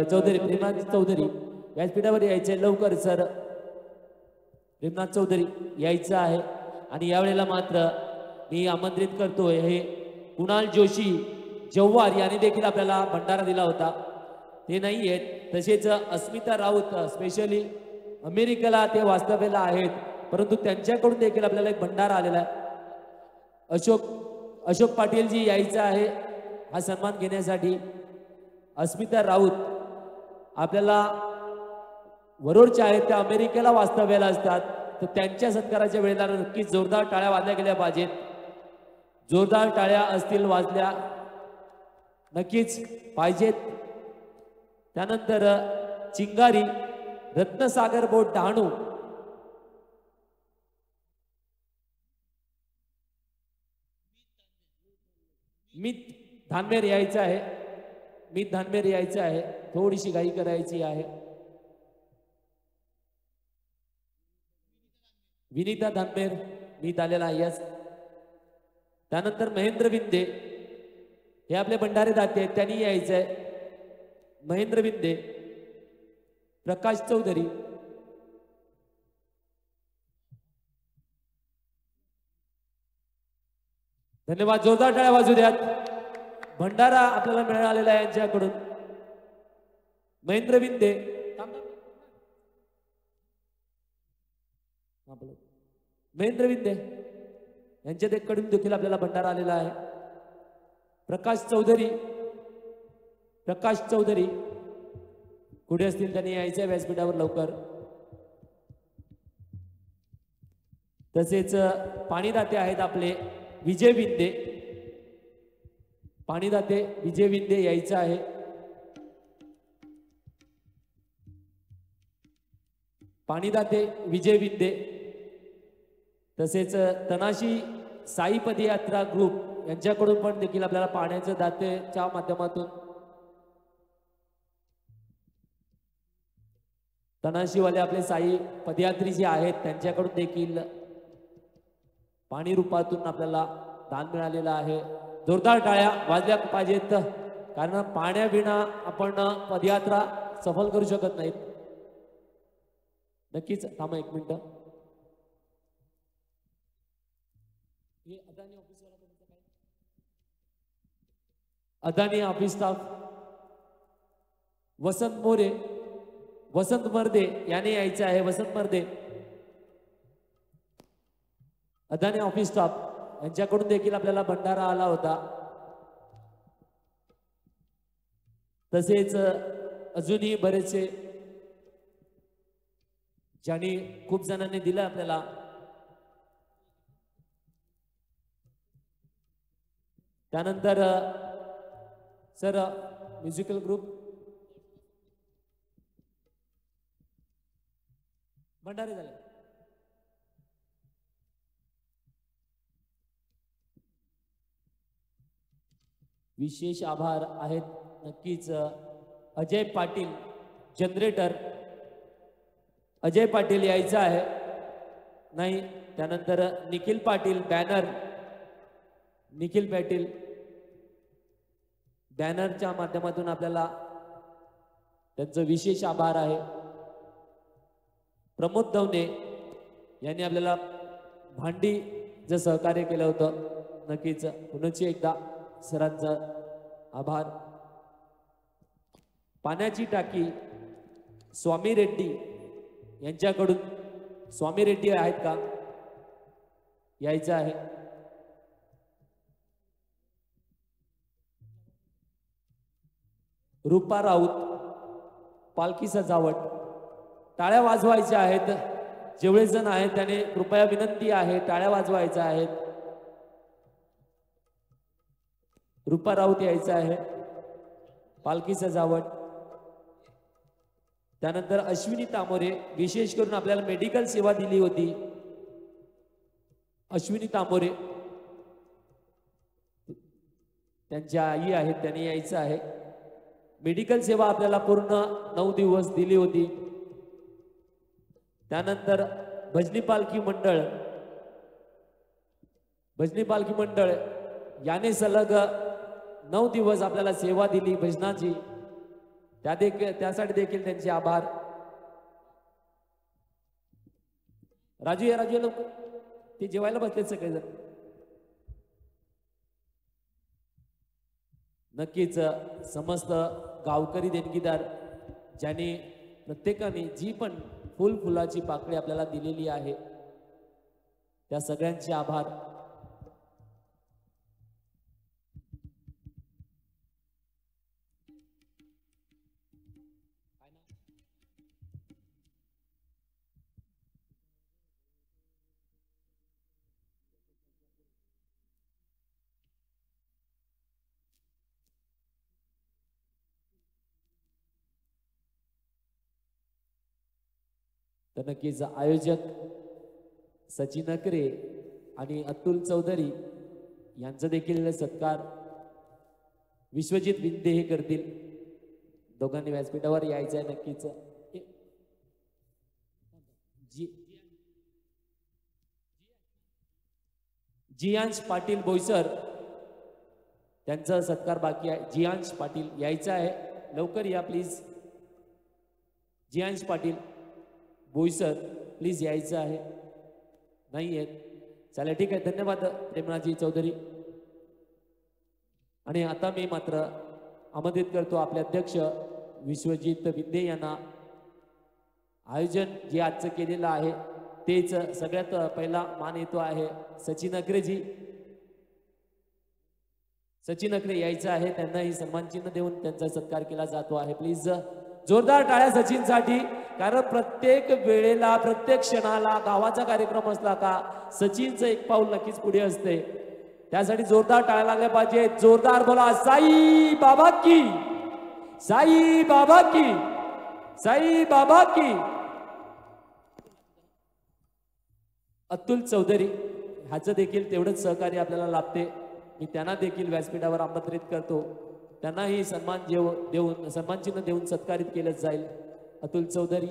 चौधरी प्रेमराज चौधरी व्यासपीठावर यायचंय लवकर सर प्रेमनाथ चौधरी यायचं आहे आणि यावेळेला मात्र मी आमंत्रित करतोय हे कुणाल जोशी जव्हार यांनी देखील आपल्याला भंडारा दिला होता ते नाही आहेत तसेच अस्मिता राऊत स्पेशली अमेरिकेला ते वास्तव्याला आहेत परंतु त्यांच्याकडून देखील आपल्याला एक भंडारा आलेला आहे अशोक पाटील जी यायचं आहे हा सन्मान घेण्यासाठी अस्मिता राऊत आपल्याला वरोडच्या आहेत त्या अमेरिकेला वास्तव्याला असतात तर त्यांच्या सत्काराच्या वेळेला नक्कीच जोरदार टाळ्या वाजल्या गेल्या पाहिजेत जोरदार टाळ्या असतील वाजल्या नक्कीच पाहिजेत त्यानंतर चिंगारी रत्नसागर बोट डहाणू मीत धानमेर यायचं आहे मीत धानमेर यायचं आहे थोडीशी घाई करायची आहे विनीता धानमेर मीत आलेला आहे यस त्यानंतर महेंद्र विंदे हे आपले भंडारे दाते आहेत त्यांनी यायचं आहे महेंद्र विंदे प्रकाश चौधरी धन्यवाद जोरदार टाळ्या वाजू द्यात भंडारा आपल्याला मिळालेला आहे यांच्याकडून महेंद्र विंदे महेंद्र विंदे यांच्याकडून देखील आपल्याला भंडारा आलेला आहे प्रकाश चौधरी कुठे असतील त्यांनी यायचं व्यासपीठावर लवकर तसेच पाणीदाते आहेत आपले विजय विंदे पाणीदाते विजय विंदे यायचं आहे पाणीदाते विजय विंदे तसेच तनाशी साई पदयात्रा ग्रुप यांच्याकडून पण देखील आपल्याला पाण्याचं दातेच्या माध्यमातून तनाशीवाले आपले साई पदयात्री जे आहेत त्यांच्याकडून देखील पाणी रूपातून आपल्याला दान मिळालेलं आहे जोरदार टाळ्या वाजल्या पाहिजेत कारण पाण्याविना आपण पदयात्रा सफल करू शकत नाहीत नक्कीच थांबा एक मिनिट अदानी ऑफिस स्टाफ वसंत मर्दे याने यायचं आहे वसंत मर्दे अदानी ऑफिस स्टाफ यांच्याकडून देखील आपल्याला भंडारा आला होता तसेच अजूनही बरेचसे ज्यांनी खूप जणांनी दिलं आपल्याला त्यानंतर सर म्युझिकल ग्रुप भंडारे झाले विशेष आभार आहेत नक्कीच अजय पाटील जनरेटर अजय पाटील यायचं आहे नाही त्यानंतर निखिल पाटील बॅनर निखिल पाटील बॅनरच्या माध्यमातून आपल्याला त्यांचं विशेष आभार आहे प्रमोद दवणे यांनी आपल्याला भांडी जे सहकार्य केलं होतं नक्कीच पुन्हा एकदा सरांचा आभार पाण्याची टाकी स्वामी रेड्डी यांच्याकडून स्वामी रेड्डी आहेत का यायचं आहे रूपा राऊत पालखी सजावट, टाळ्या वाजवायच्या आहेत. जेवढे जण आहेत त्याने कृपया विनंती आहे टाळ्या वाजवायच्या आहेत. रूपा राऊत यायचं आहे. पालखी सजावट. त्यानंतर अश्विनी तामोरे, विशेष करून आपल्याला मेडिकल सेवा दिली होती अश्विनी तामोरे, त्यांच्या आई आहेत, त्यांनी यायचं आहे. मेडिकल सेवा आपल्याला पूर्ण 9 दिवस दिली होती. त्यानंतर भजनी पालखी मंडळ याने सलग 9 दिवस आपल्याला सेवा दिली भजनाची. त्यासाठी देखील त्यांचे आभार. राजू या लोक ते जेवायला बसलेत सगळेजण. नक्कीच समस्त गावकरी देणगीदार ज्यांनी प्रत्येकाने जी पण फुलाची पाकळी आपल्याला दिलेली आहे त्या सगळ्यांचे आभार. तर नक्कीच आयोजक सचिन अकरे आणि अतुल चौधरी यांचा देखील सत्कार विश्वजित विंदे हे करतील. दोघांनी व्यासपीठावर यायचं आहे. नक्कीच जियांश पाटील बोईसर त्यांचा सत्कार बाकी आहे. जियांश पाटील यायचं आहे, लवकर या प्लीज. जियांश पाटील बोईसर प्लीज यायचं आहे. नाही आहेत, चालेल ठीक आहे. धन्यवाद प्रेमनाथजी चौधरी. आणि आता मी मात्र आमंत्रित करतो आपले अध्यक्ष विश्वजित विंदे यांना. आयोजन जे आजचं केलेलं आहे तेच सगळ्यात पहिला मान येतो आहे सचिन अकरेजी. सचिन अकरे यायचं आहे, त्यांनाही सन्मान चिन्ह देऊन त्यांचा सत्कार केला जातो आहे. प्लीज जोरदार टाळ्या सचिनसाठी. कारण प्रत्येक वेळेला प्रत्येक क्षणाला गावाचा कार्यक्रम असला का सचिनचं एक पाऊल नक्कीच पुढे असते. त्यासाठी जोरदार टाळ्या लागल्या पाहिजे. जोरदार बोला साई बाबा की, साई बाबा की, साई बाबा की. अतुल चौधरी ह्याचं देखील तेवढंच सहकार्य आपल्याला लाभते. मी त्यांना देखील व्यासपीठावर आमंत्रित करतो. त्यांनाही सन्मान चिन्ह देऊन सत्कारित केलं जाईल. अतुल चौधरी.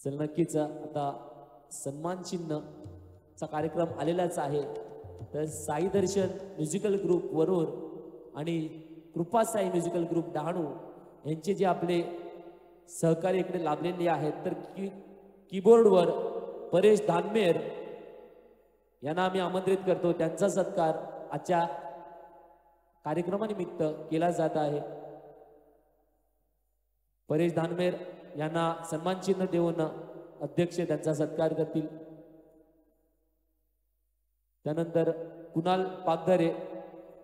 चल नक्कीच आता सन्मान चिन्हचा कार्यक्रम आलेलाच आहे. तर साई दर्शन म्युझिकल ग्रुप वरूर आणि कृपा साई म्युझिकल ग्रुप डहाणू यांचे जे आपले सहकारी इकडे लाभलेले आहेत. तर कीबोर्डवर परेश धानमेर यांना आम्ही आमंत्रित करतो. त्यांचा सत्कार आजच्या कार्यक्रमानिमित्त केला जात आहे. परेश धानमेर यांना सन्मान चिन्ह देऊन अध्यक्ष त्यांचा सत्कार करतील. त्यानंतर कुणाल पागधरे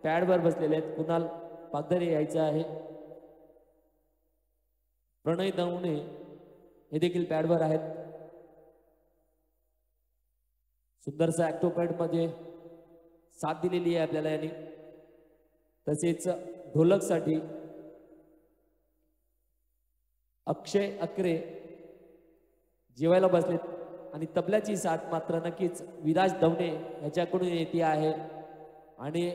पॅडवर बसलेले आहेत. कुणाल पागधरे यायचं आहे. प्रणय दवणे हे देखील पॅडवर आहेत. सुंदरसा ऍक्टोपॅड मध्ये साथ दिलेली आहे आपल्याला यांनी. तसेच ढोलकसाठी अक्षय अकरे जेवायला बसलेत. आणि तबल्याची साथ मात्र नक्कीच विराज दवणे याच्याकडून येते आहे. आणि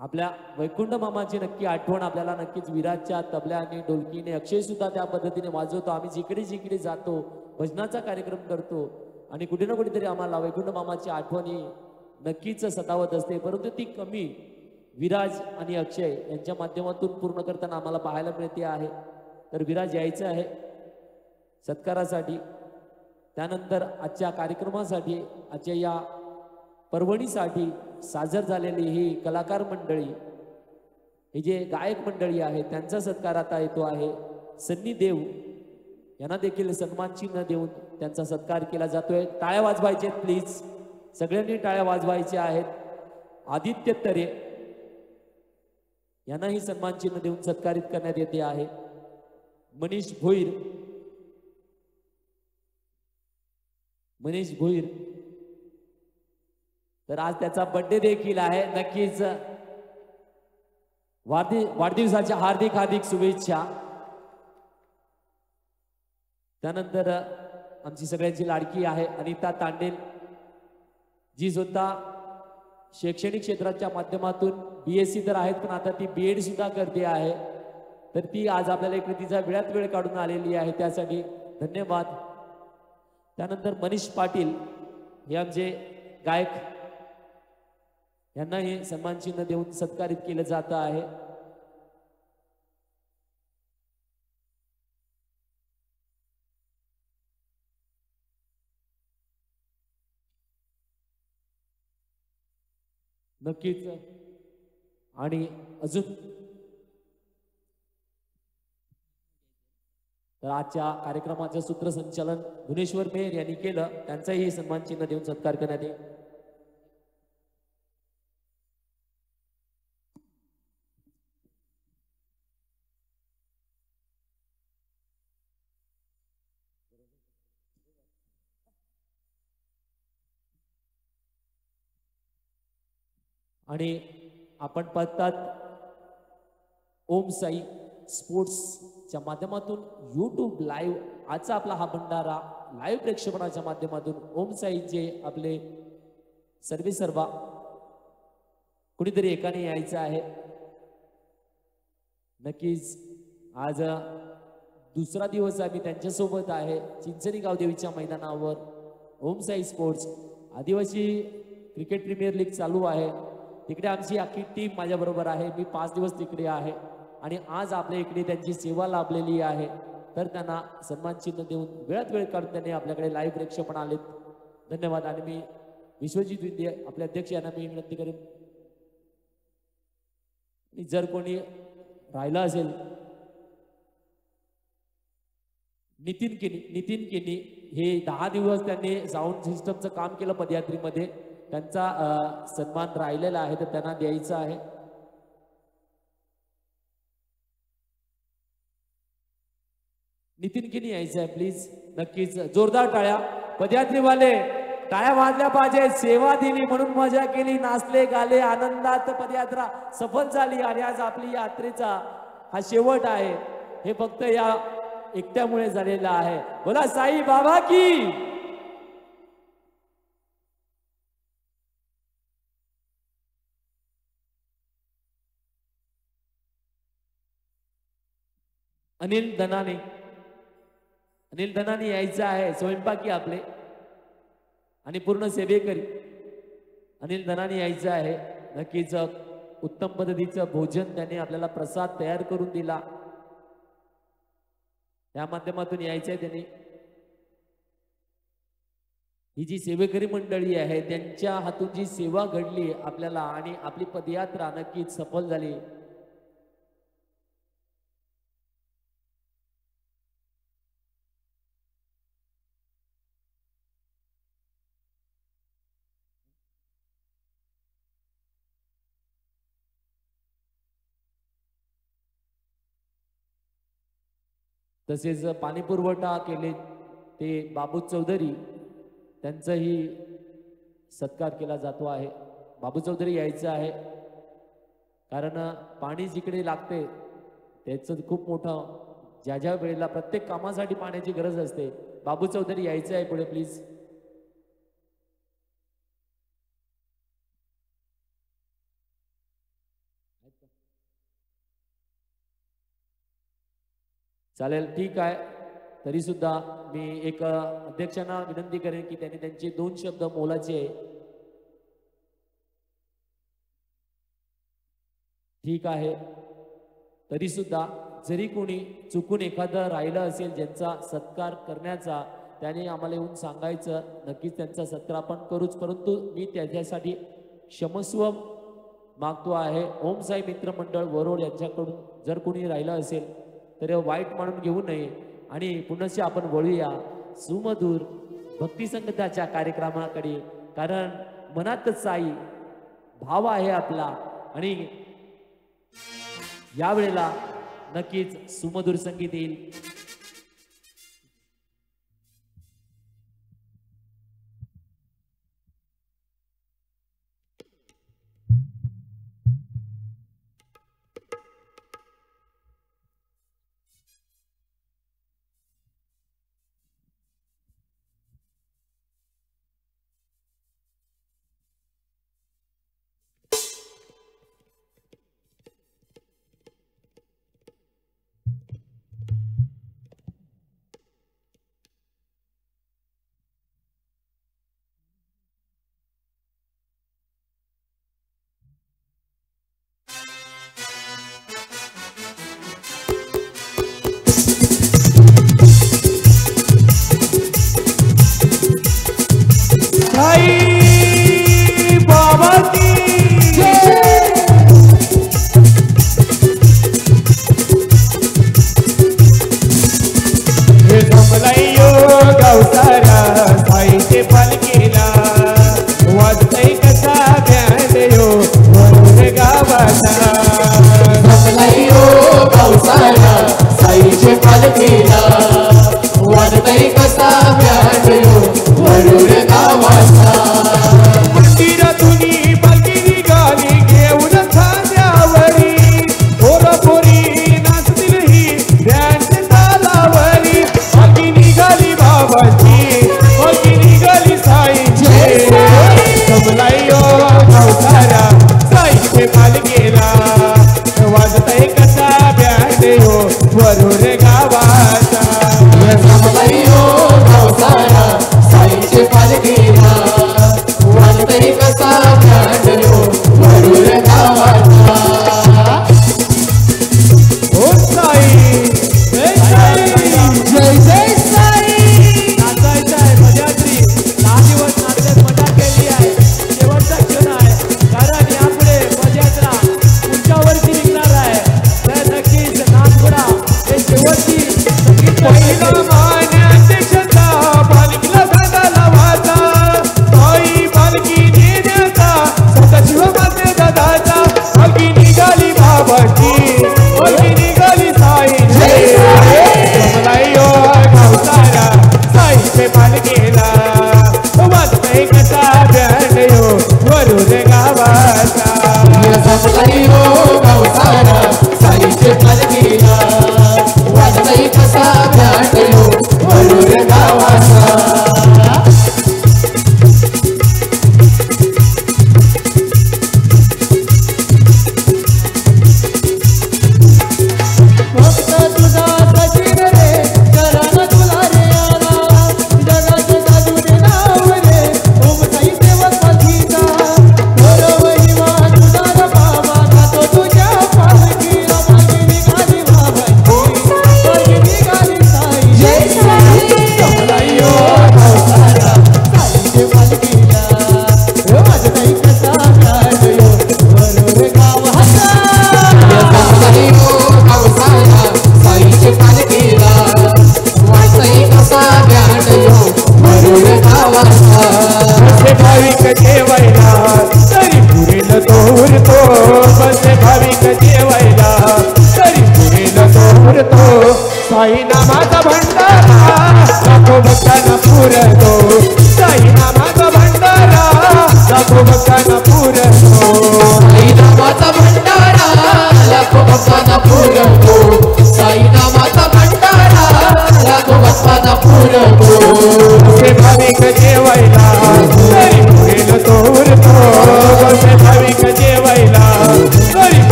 आपल्या वैकुंठ मामाची नक्की आठवण आपल्याला नक्कीच विराजच्या तबल्या आणि ढोलकीने. अक्षय सुद्धा त्या पद्धतीने वाजवतो. आम्ही जिकडे जिकडे जातो भजनाचा कार्यक्रम करतो आणि कुठे ना कुठेतरी आम्हाला वैकुंठ मामाची आठवणी नक्कीच सतावत असते. परंतु ती कमी विराज आणि अक्षय यांच्या माध्यमातून पूर्ण करताना आम्हाला पाहायला मिळते आहे. तर विराज यायचं आहे सत्कारासाठी. त्यानंतर आजच्या कार्यक्रमासाठी आजच्या या पर्वणीसाठी सादर झालेली ही कलाकार मंडळी हे जे गायक मंडळी आहे त्यांचा सत्कार आता येतो आहे. सन्नी देव यांना देखील सन्मान चिन्ह देऊन त्यांचा सत्कार केला जातोय. टाळ्या वाजवायचे प्लीज, सगळ्यांनी टाळ्या वाजवायच्या आहेत. आदित्य तरे यांनाही सन्मान चिन्ह देऊन सत्कारित करण्यात येते आहे. मनीष भोईर तर आज त्याचा बर्थडे देखील आहे. नक्कीच वाढदिवसाच्या हार्दिक हार्दिक शुभेच्छा. त्यानंतर आमची सगळ्यांची लाडकी आहे अनिता तांडेल, जी स्वतः शैक्षणिक क्षेत्राच्या माध्यमातून BSc तर आहेत पण आता ती BEd सुद्धा करते आहे. तर ती आज आपल्याला इकडे तिचा वेळात वेळ काढून आलेली आहे, त्यासाठी धन्यवाद. त्यानंतर मनीष पाटील हे आमचे गायक, यांनाही सन्मान चिन्ह देऊन सत्कारित केलं जात आहे. नक्कीच. आणि अजून तर आजच्या कार्यक्रमाचं सूत्रसंचालन भुवनेश्वर मेहर यांनी केलं, त्यांचाही सन्मान चिन्ह देऊन सत्कार करण्यात येईल. आणि आपण पाहतात ओम साई स्पोर्ट्सच्या माध्यमातून YouTube लाईव्ह आजचा आपला हा भंडारा लाईव्ह प्रेक्षेपणाच्या माध्यमातून ओम साईचे आपले सर्वा कुणीतरी एकाने यायचं आहे. नक्कीच आज दुसरा दिवस आम्ही त्यांच्यासोबत आहे चिंचणी गावदेवीच्या मैदानावर. ओम साई स्पोर्ट्स आदिवासी क्रिकेट प्रीमियर लीग चालू आहे, तिकडे आमची अख्खी टीम माझ्याबरोबर आहे. मी 5 दिवस तिकडे आहे आणि आज आपल्या इकडे त्यांची सेवा लाभलेली आहे, तर त्यांना सन्मान चिन्ह देऊन वेळात वेळ काढून त्यांनी आपल्याकडे लाईव्ह प्रेक्षेपण आलेत. धन्यवाद. आणि मी विश्वजित विद्ये आपले अध्यक्ष यांना मी विनंती करेन, जर कोणी राहिला असेल नितीन केनी हे 10 दिवस त्यांनी साऊंड सिस्टमचं काम केलं पदयात्रीमध्ये, त्यांचा सन्मान राहिलेला आहे तर त्यांना द्यायचा आहे. नितीन केनी यायचं आहे प्लीज. नक्कीच जोरदार टाळ्या. पदयात्रीवाले टाळ्या वाजल्या पाहिजे. सेवा दिली म्हणून मजा केली, नाचले गाले, आनंदात पदयात्रा सफल झाली. आणि आज आपली यात्रेचा हा शेवट आहे, हे फक्त या एकट्यामुळे झालेला आहे. बोला साई बाबा की. अनिल धनाने यायचं आहे. स्वयंपाकी आपले आणि पूर्ण सेवेकरी अनिल धनाने यायचं आहे. नक्कीच उत्तम पद्धतीचं भोजन त्याने आपल्याला प्रसाद तयार करून दिला, त्या माध्यमातून यायचं आहे त्यांनी. ही जी सेवेकरी मंडळी आहे त्यांच्या हातून जी सेवा घडली आपल्याला आणि आपली पदयात्रा नक्कीच सफल झाली. तसेच पाणी पुरवठा केले ते बाबू चौधरी, त्यांचाही सत्कार केला जातो आहे. बाबू चौधरी यायचं आहे, कारण पाणी जिकडे लागते त्याचं खूप मोठं, ज्या वेळेला प्रत्येक कामासाठी पाण्याची गरज असते. बाबू चौधरी यायचं आहे पुढे प्लीज. चालेल, ठीक आहे. तरी सुद्धा मी एक अध्यक्षांना विनंती करेन की त्यांनी त्यांचे 2 शब्द मोलाचे. ठीक आहे. तरी सुद्धा जरी कोणी चुकून एखादं राहिलं असेल ज्यांचा सत्कार करण्याचा, त्याने आम्हाला येऊन सांगायचं. नक्कीच त्यांचा सत्कार आपण करूच, परंतु मी त्याच्यासाठी क्षमस्व मागतो आहे ओम साई मित्र मंडळ वरोड यांच्याकडून जर कोणी राहिलं असेल तर वाईट म्हणून घेऊ नये आणि पुन्हा आपण वळूया सुमधुर भक्ती संगीताच्या कार्यक्रमाकडे, कारण मनातच साई भाव आहे आपला आणि यावेळेला नक्कीच सुमधुर संगीत येईल.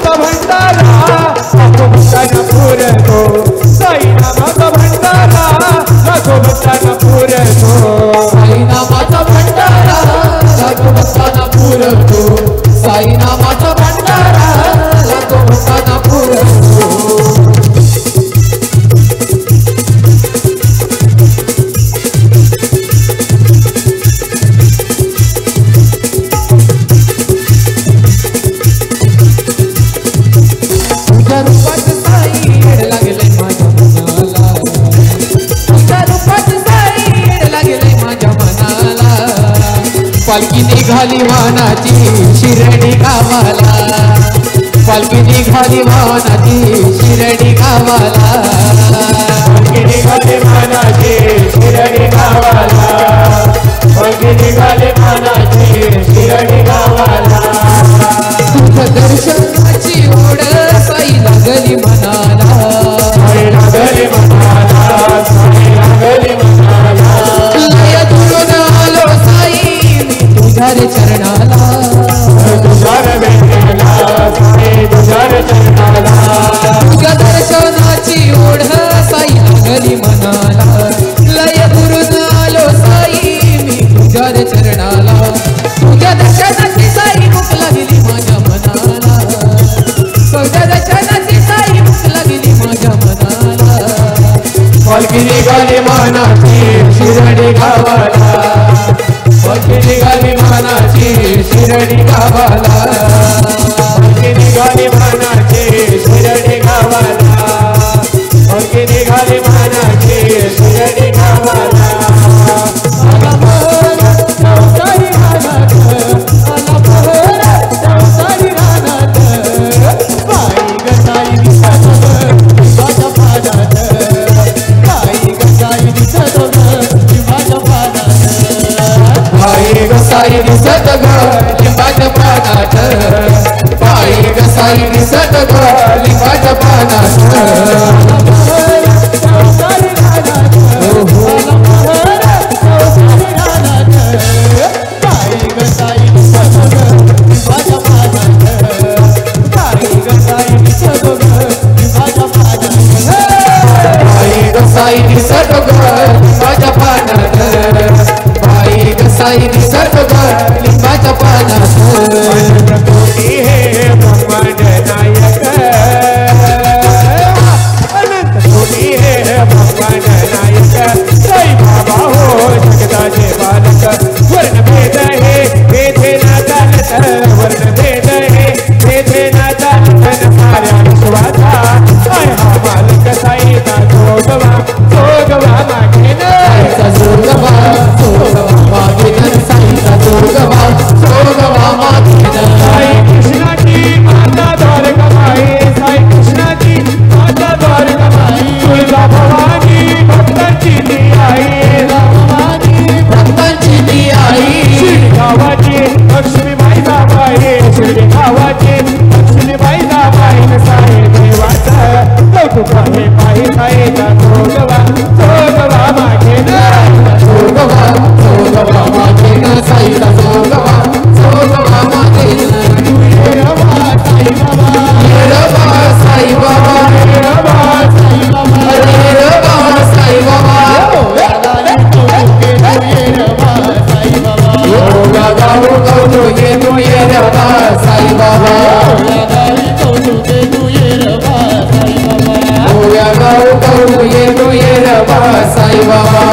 नामाचा भंडारा लाखो भक्तांना पुरतो साई नामाचा भंडारा लाखो भक्तांना पुरतो साई नामाचा भंडारा लाखो भक्तांना पुरतो साई नामाचा भंडारा लाखो भक्तांना पुरतो पालखी निघाली मानाची शिर्डी गावाला पालखी निघाली मानाची शिर्डी गावाला पालखी निघाली मानाची शिर्डी गावाला पालखी निघाली मानाची शिर्डी गावाला तुझ दर्शनाची ओढ साई लागली मनाला साई लागली मनाला साई लागली मनाला लय दुरून आलो साई तुझ्या चरणाला तुझ्यार भेटला साई तुझ्यार चरणाला तुझ्या दर्शनाची ओढ साई लागली मनाला लय दुरून आलो साई मी तुझ्या चरणाला तुझ्या दर्शनाची साई भूक लागली माझ्या मनाला तुझ्या दर्शनाची साई भूक लागली माझ्या मनाला पालखी निघाली मानाची शिर्डी गावाला पालखी निघाली मानाची शिर्डी गावाला पालखी निघाली मानाची शिर्डी गावाला पालखी निघाली मानाची शिर्डी गावाला आला मोहन चौसारी रानात आला मोहन चौसारी रानात बाई ग साई दिसत ग माझ्या पानात बाई ग साई दिसत ग माझ्या पानात बाई ग साई दिसत ग लिंबाच्या पानात बाई ग साई दिसत ग लिंबाच्या पानात साई दिसत ग लिंबाच्या पानात बाई ग साई दिसत ग लिंबाच्या पानात कोटी हे ब्रह्मांड नायक अनंत कोटी हे ब्रह्मांड नायक साई बाबा हो जगदाचे बालक वर्ण भेद हे भेदे ना चालत वर्ण भेद हे भेदे ना चालत साऱ्या विश्वाचा आय हा मालक साईचा जोगवा मागे साईचा जोगवा मागे साईचा जोगवा मागे साई कृष्णाची माता द्वारकामाई साई कृष्णाची माता द्वारकामाई तुळजा भवानी भक्तांची ती आई भक्तांची ती आई शिर्डी गावाची लक्ष्मीबाई दाबाई शिर्डी गावाची लक्ष्मीबाई दाबाई साई देवाचा कौतुक आहे पायी साईचा जोगवा मागे जोगवा मागे साईचा जोगवा मागे साई बाबा साई बाबा साई बाबा साई बाबा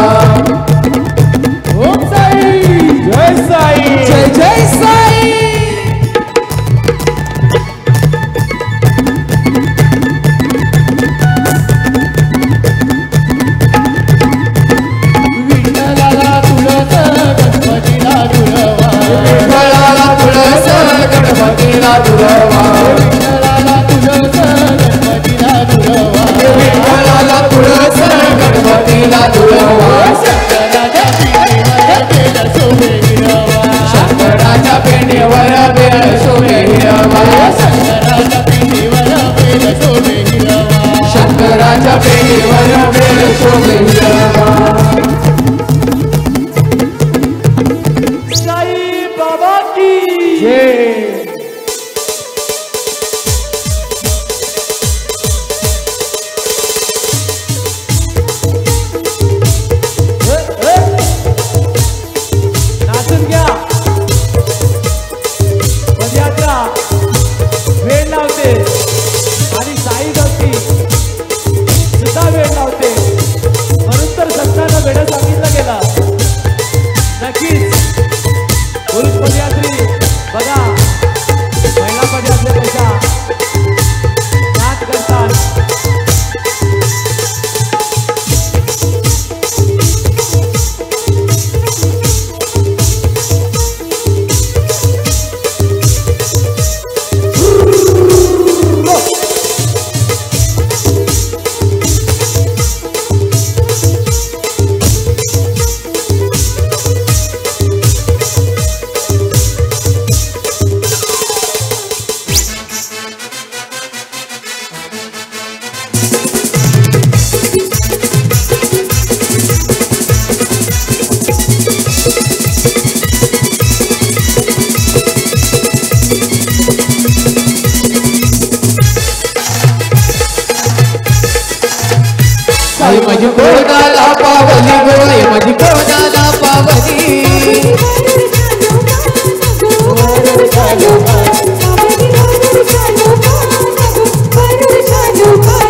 कोणाला पावली गोय माझी कोणाला पावली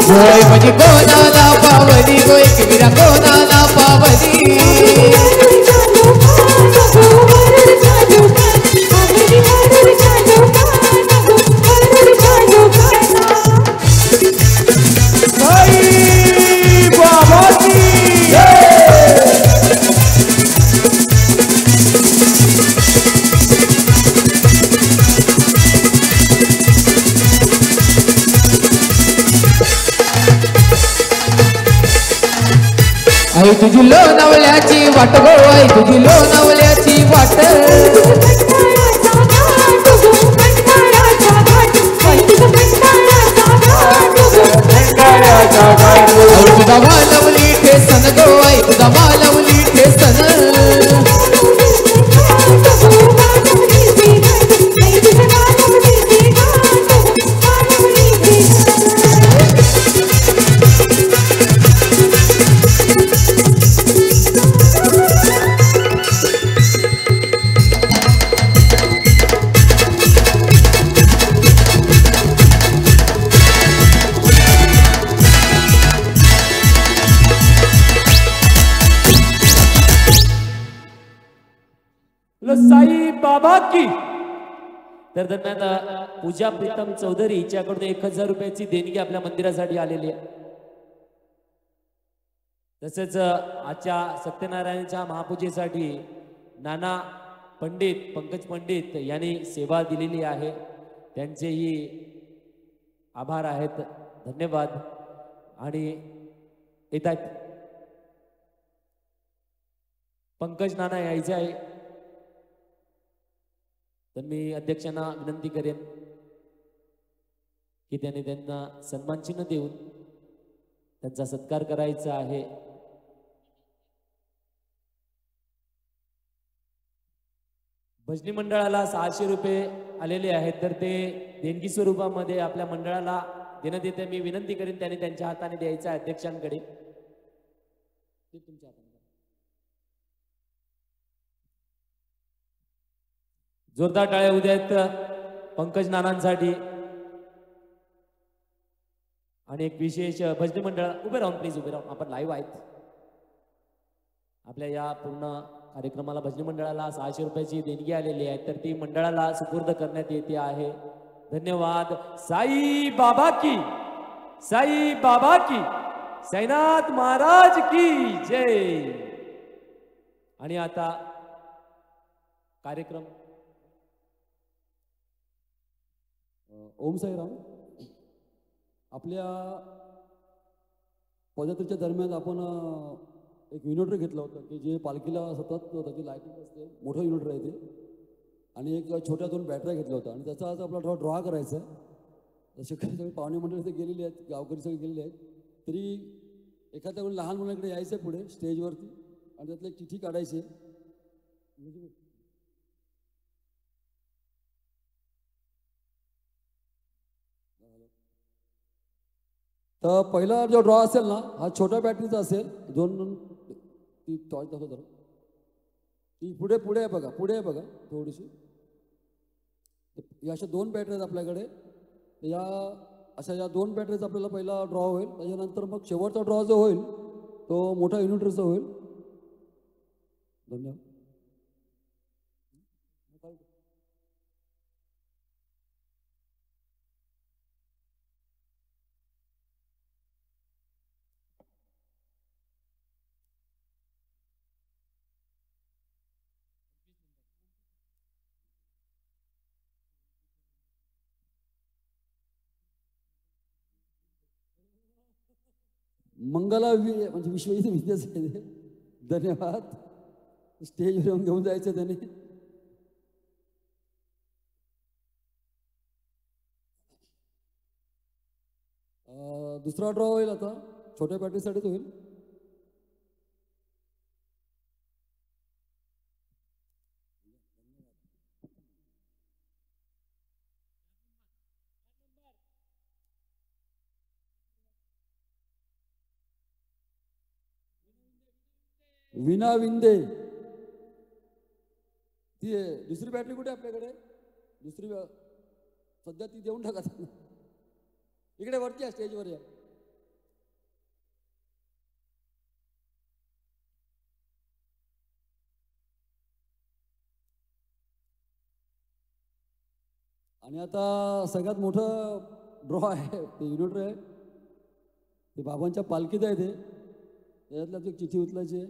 गोय माझी कोणाला पावली गोय किरा कोणाला पावली आई तुझी लोणावल्याची वाट गो आई तुझी लोणावल्याची वाट तुझा मालवली ठेसन गो आई तुझा मालवली ठेसन साई बाबा की. तर दरम्यान पूजा प्रीतम चौधरी हिच्याकडून 1000 रुपयाची देणगी आपल्या मंदिरासाठी आलेली आहे. तसेच आजच्या सत्यनारायणच्या महापूजेसाठी नाना पंडित पंकज पंडित यांनी सेवा दिलेली आहे. त्यांचेही आभार आहेत, धन्यवाद. आणि येत आहेत पंकज नाना यायचे आहे, तर मी अध्यक्षांना विनंती करेन की त्यांना सन्मान चिन्ह देऊन त्यांचा सत्कार करायचा आहे. भजनी मंडळाला 600 रुपये आलेले आहेत, तर ते देणगी स्वरूपामध्ये आपल्या मंडळाला देण्यात येते. मी विनंती करेन त्यांनी त्यांच्या हाताने द्यायचं आहे अध्यक्षांकडे. ते तुमच्या हाताने जोरदार टाळ्या उद्या आहेत पंकज नानांसाठी. आणि एक विशेष भजनी मंडळ उभे राहून, प्लीज उभे राहून, आपण लाईव्ह आहेत. आपल्या या पूर्ण कार्यक्रमाला भजनी मंडळाला 600 रुपयाची देणगी आलेली आहे, तर ती मंडळाला सुपूर्द करण्यात येते आहे. धन्यवाद. साई बाबा की, साई बाबा की, साईनाथ महाराज की जय. आणि आता कार्यक्रम. ओम साईराम. आपल्या पदयात्रेच्या दरम्यान आपण एक युनिटर घेतलं होतं की जे पालखीला सतत त्याची लाईटिंग असते, मोठं युनिटर आहे ते. आणि एक छोट्या 2 बॅटऱ्या घेतल्या होत्या आणि त्याचा आज आपला ड्रॉ करायचा आहे. जसे काही सगळे पाहुणे मंडळी इथे गेलेली आहेत, गावकरी सगळे गेलेले आहेत, तरी एखाद्या कोणी लहान मुलांकडे यायचं आहे पुढे स्टेजवरती आणि त्यातली एक चिठ्ठी काढायची आहे. तर पहिला जो ड्रॉ असेल ना, हा छोट्या बॅटरीचा असेल. 2 ती टॉर्च दाखव, ती पुढे पुढे आहे बघा, पुढे आहे बघा थोडीशी. या अशा 2 बॅटरी आहेत आपल्याकडे. या अशा या 2 बॅटरीचा आपल्याला पहिला ड्रॉ होईल. त्याच्यानंतर मग शेवटचा ड्रॉ जो होईल तो मोठा युनिटरचा होईल. धन्यवाद. मंगला म्हणजे विश्वविद्यालय आहे ते. धन्यवाद. स्टेजवर येऊन घेऊन जायचं त्याने. दुसरा ड्रॉ होईल आता, छोट्या बॅटरीसाठीच होईल. विना विंदे. ती दुसरी बॅटरी कुठे आपल्याकडे? दुसरी सध्या ती देऊन टाका. इकडे वरती आहे, स्टेजवर या. आणि आता सगळ्यात मोठं ड्रॉ आहे, ते युनिट आहे, ते बाबांच्या पालखीत आहे. ते त्याच्यातल्याच एक चिठ्ठी उचलायची आहे.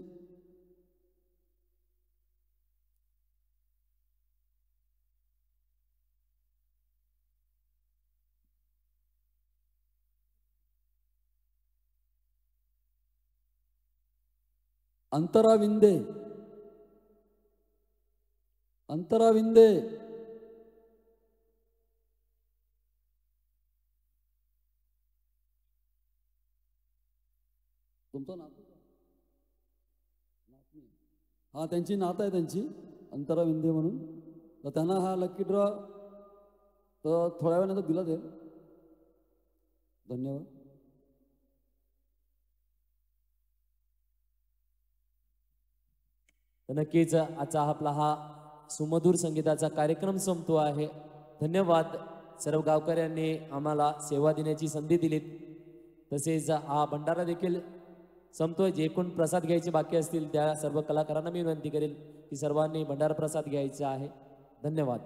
अंतरा विंदे, अंतरा विंदे. तुमचं नात हा त्यांची नात आहे, त्यांची अंतरा विंदे म्हणून. तर त्यांना हा लकी ड्रॉ तर थोड्या वेळानंतर दिला जाईल. धन्यवाद. नक्कीच आजचा आपला हा सुमधुर संगीताचा कार्यक्रम संपतो आहे. धन्यवाद सर्व गावकऱ्यांनी आम्हाला सेवा देण्याची संधी दिलीत. तसेच हा भंडारा देखील संपतोय. जे कोण प्रसाद घ्यायचे बाकी असतील त्या सर्व कलाकारांना मी विनंती करेल की सर्वांनी भंडारा प्रसाद घ्यायचा आहे. धन्यवाद.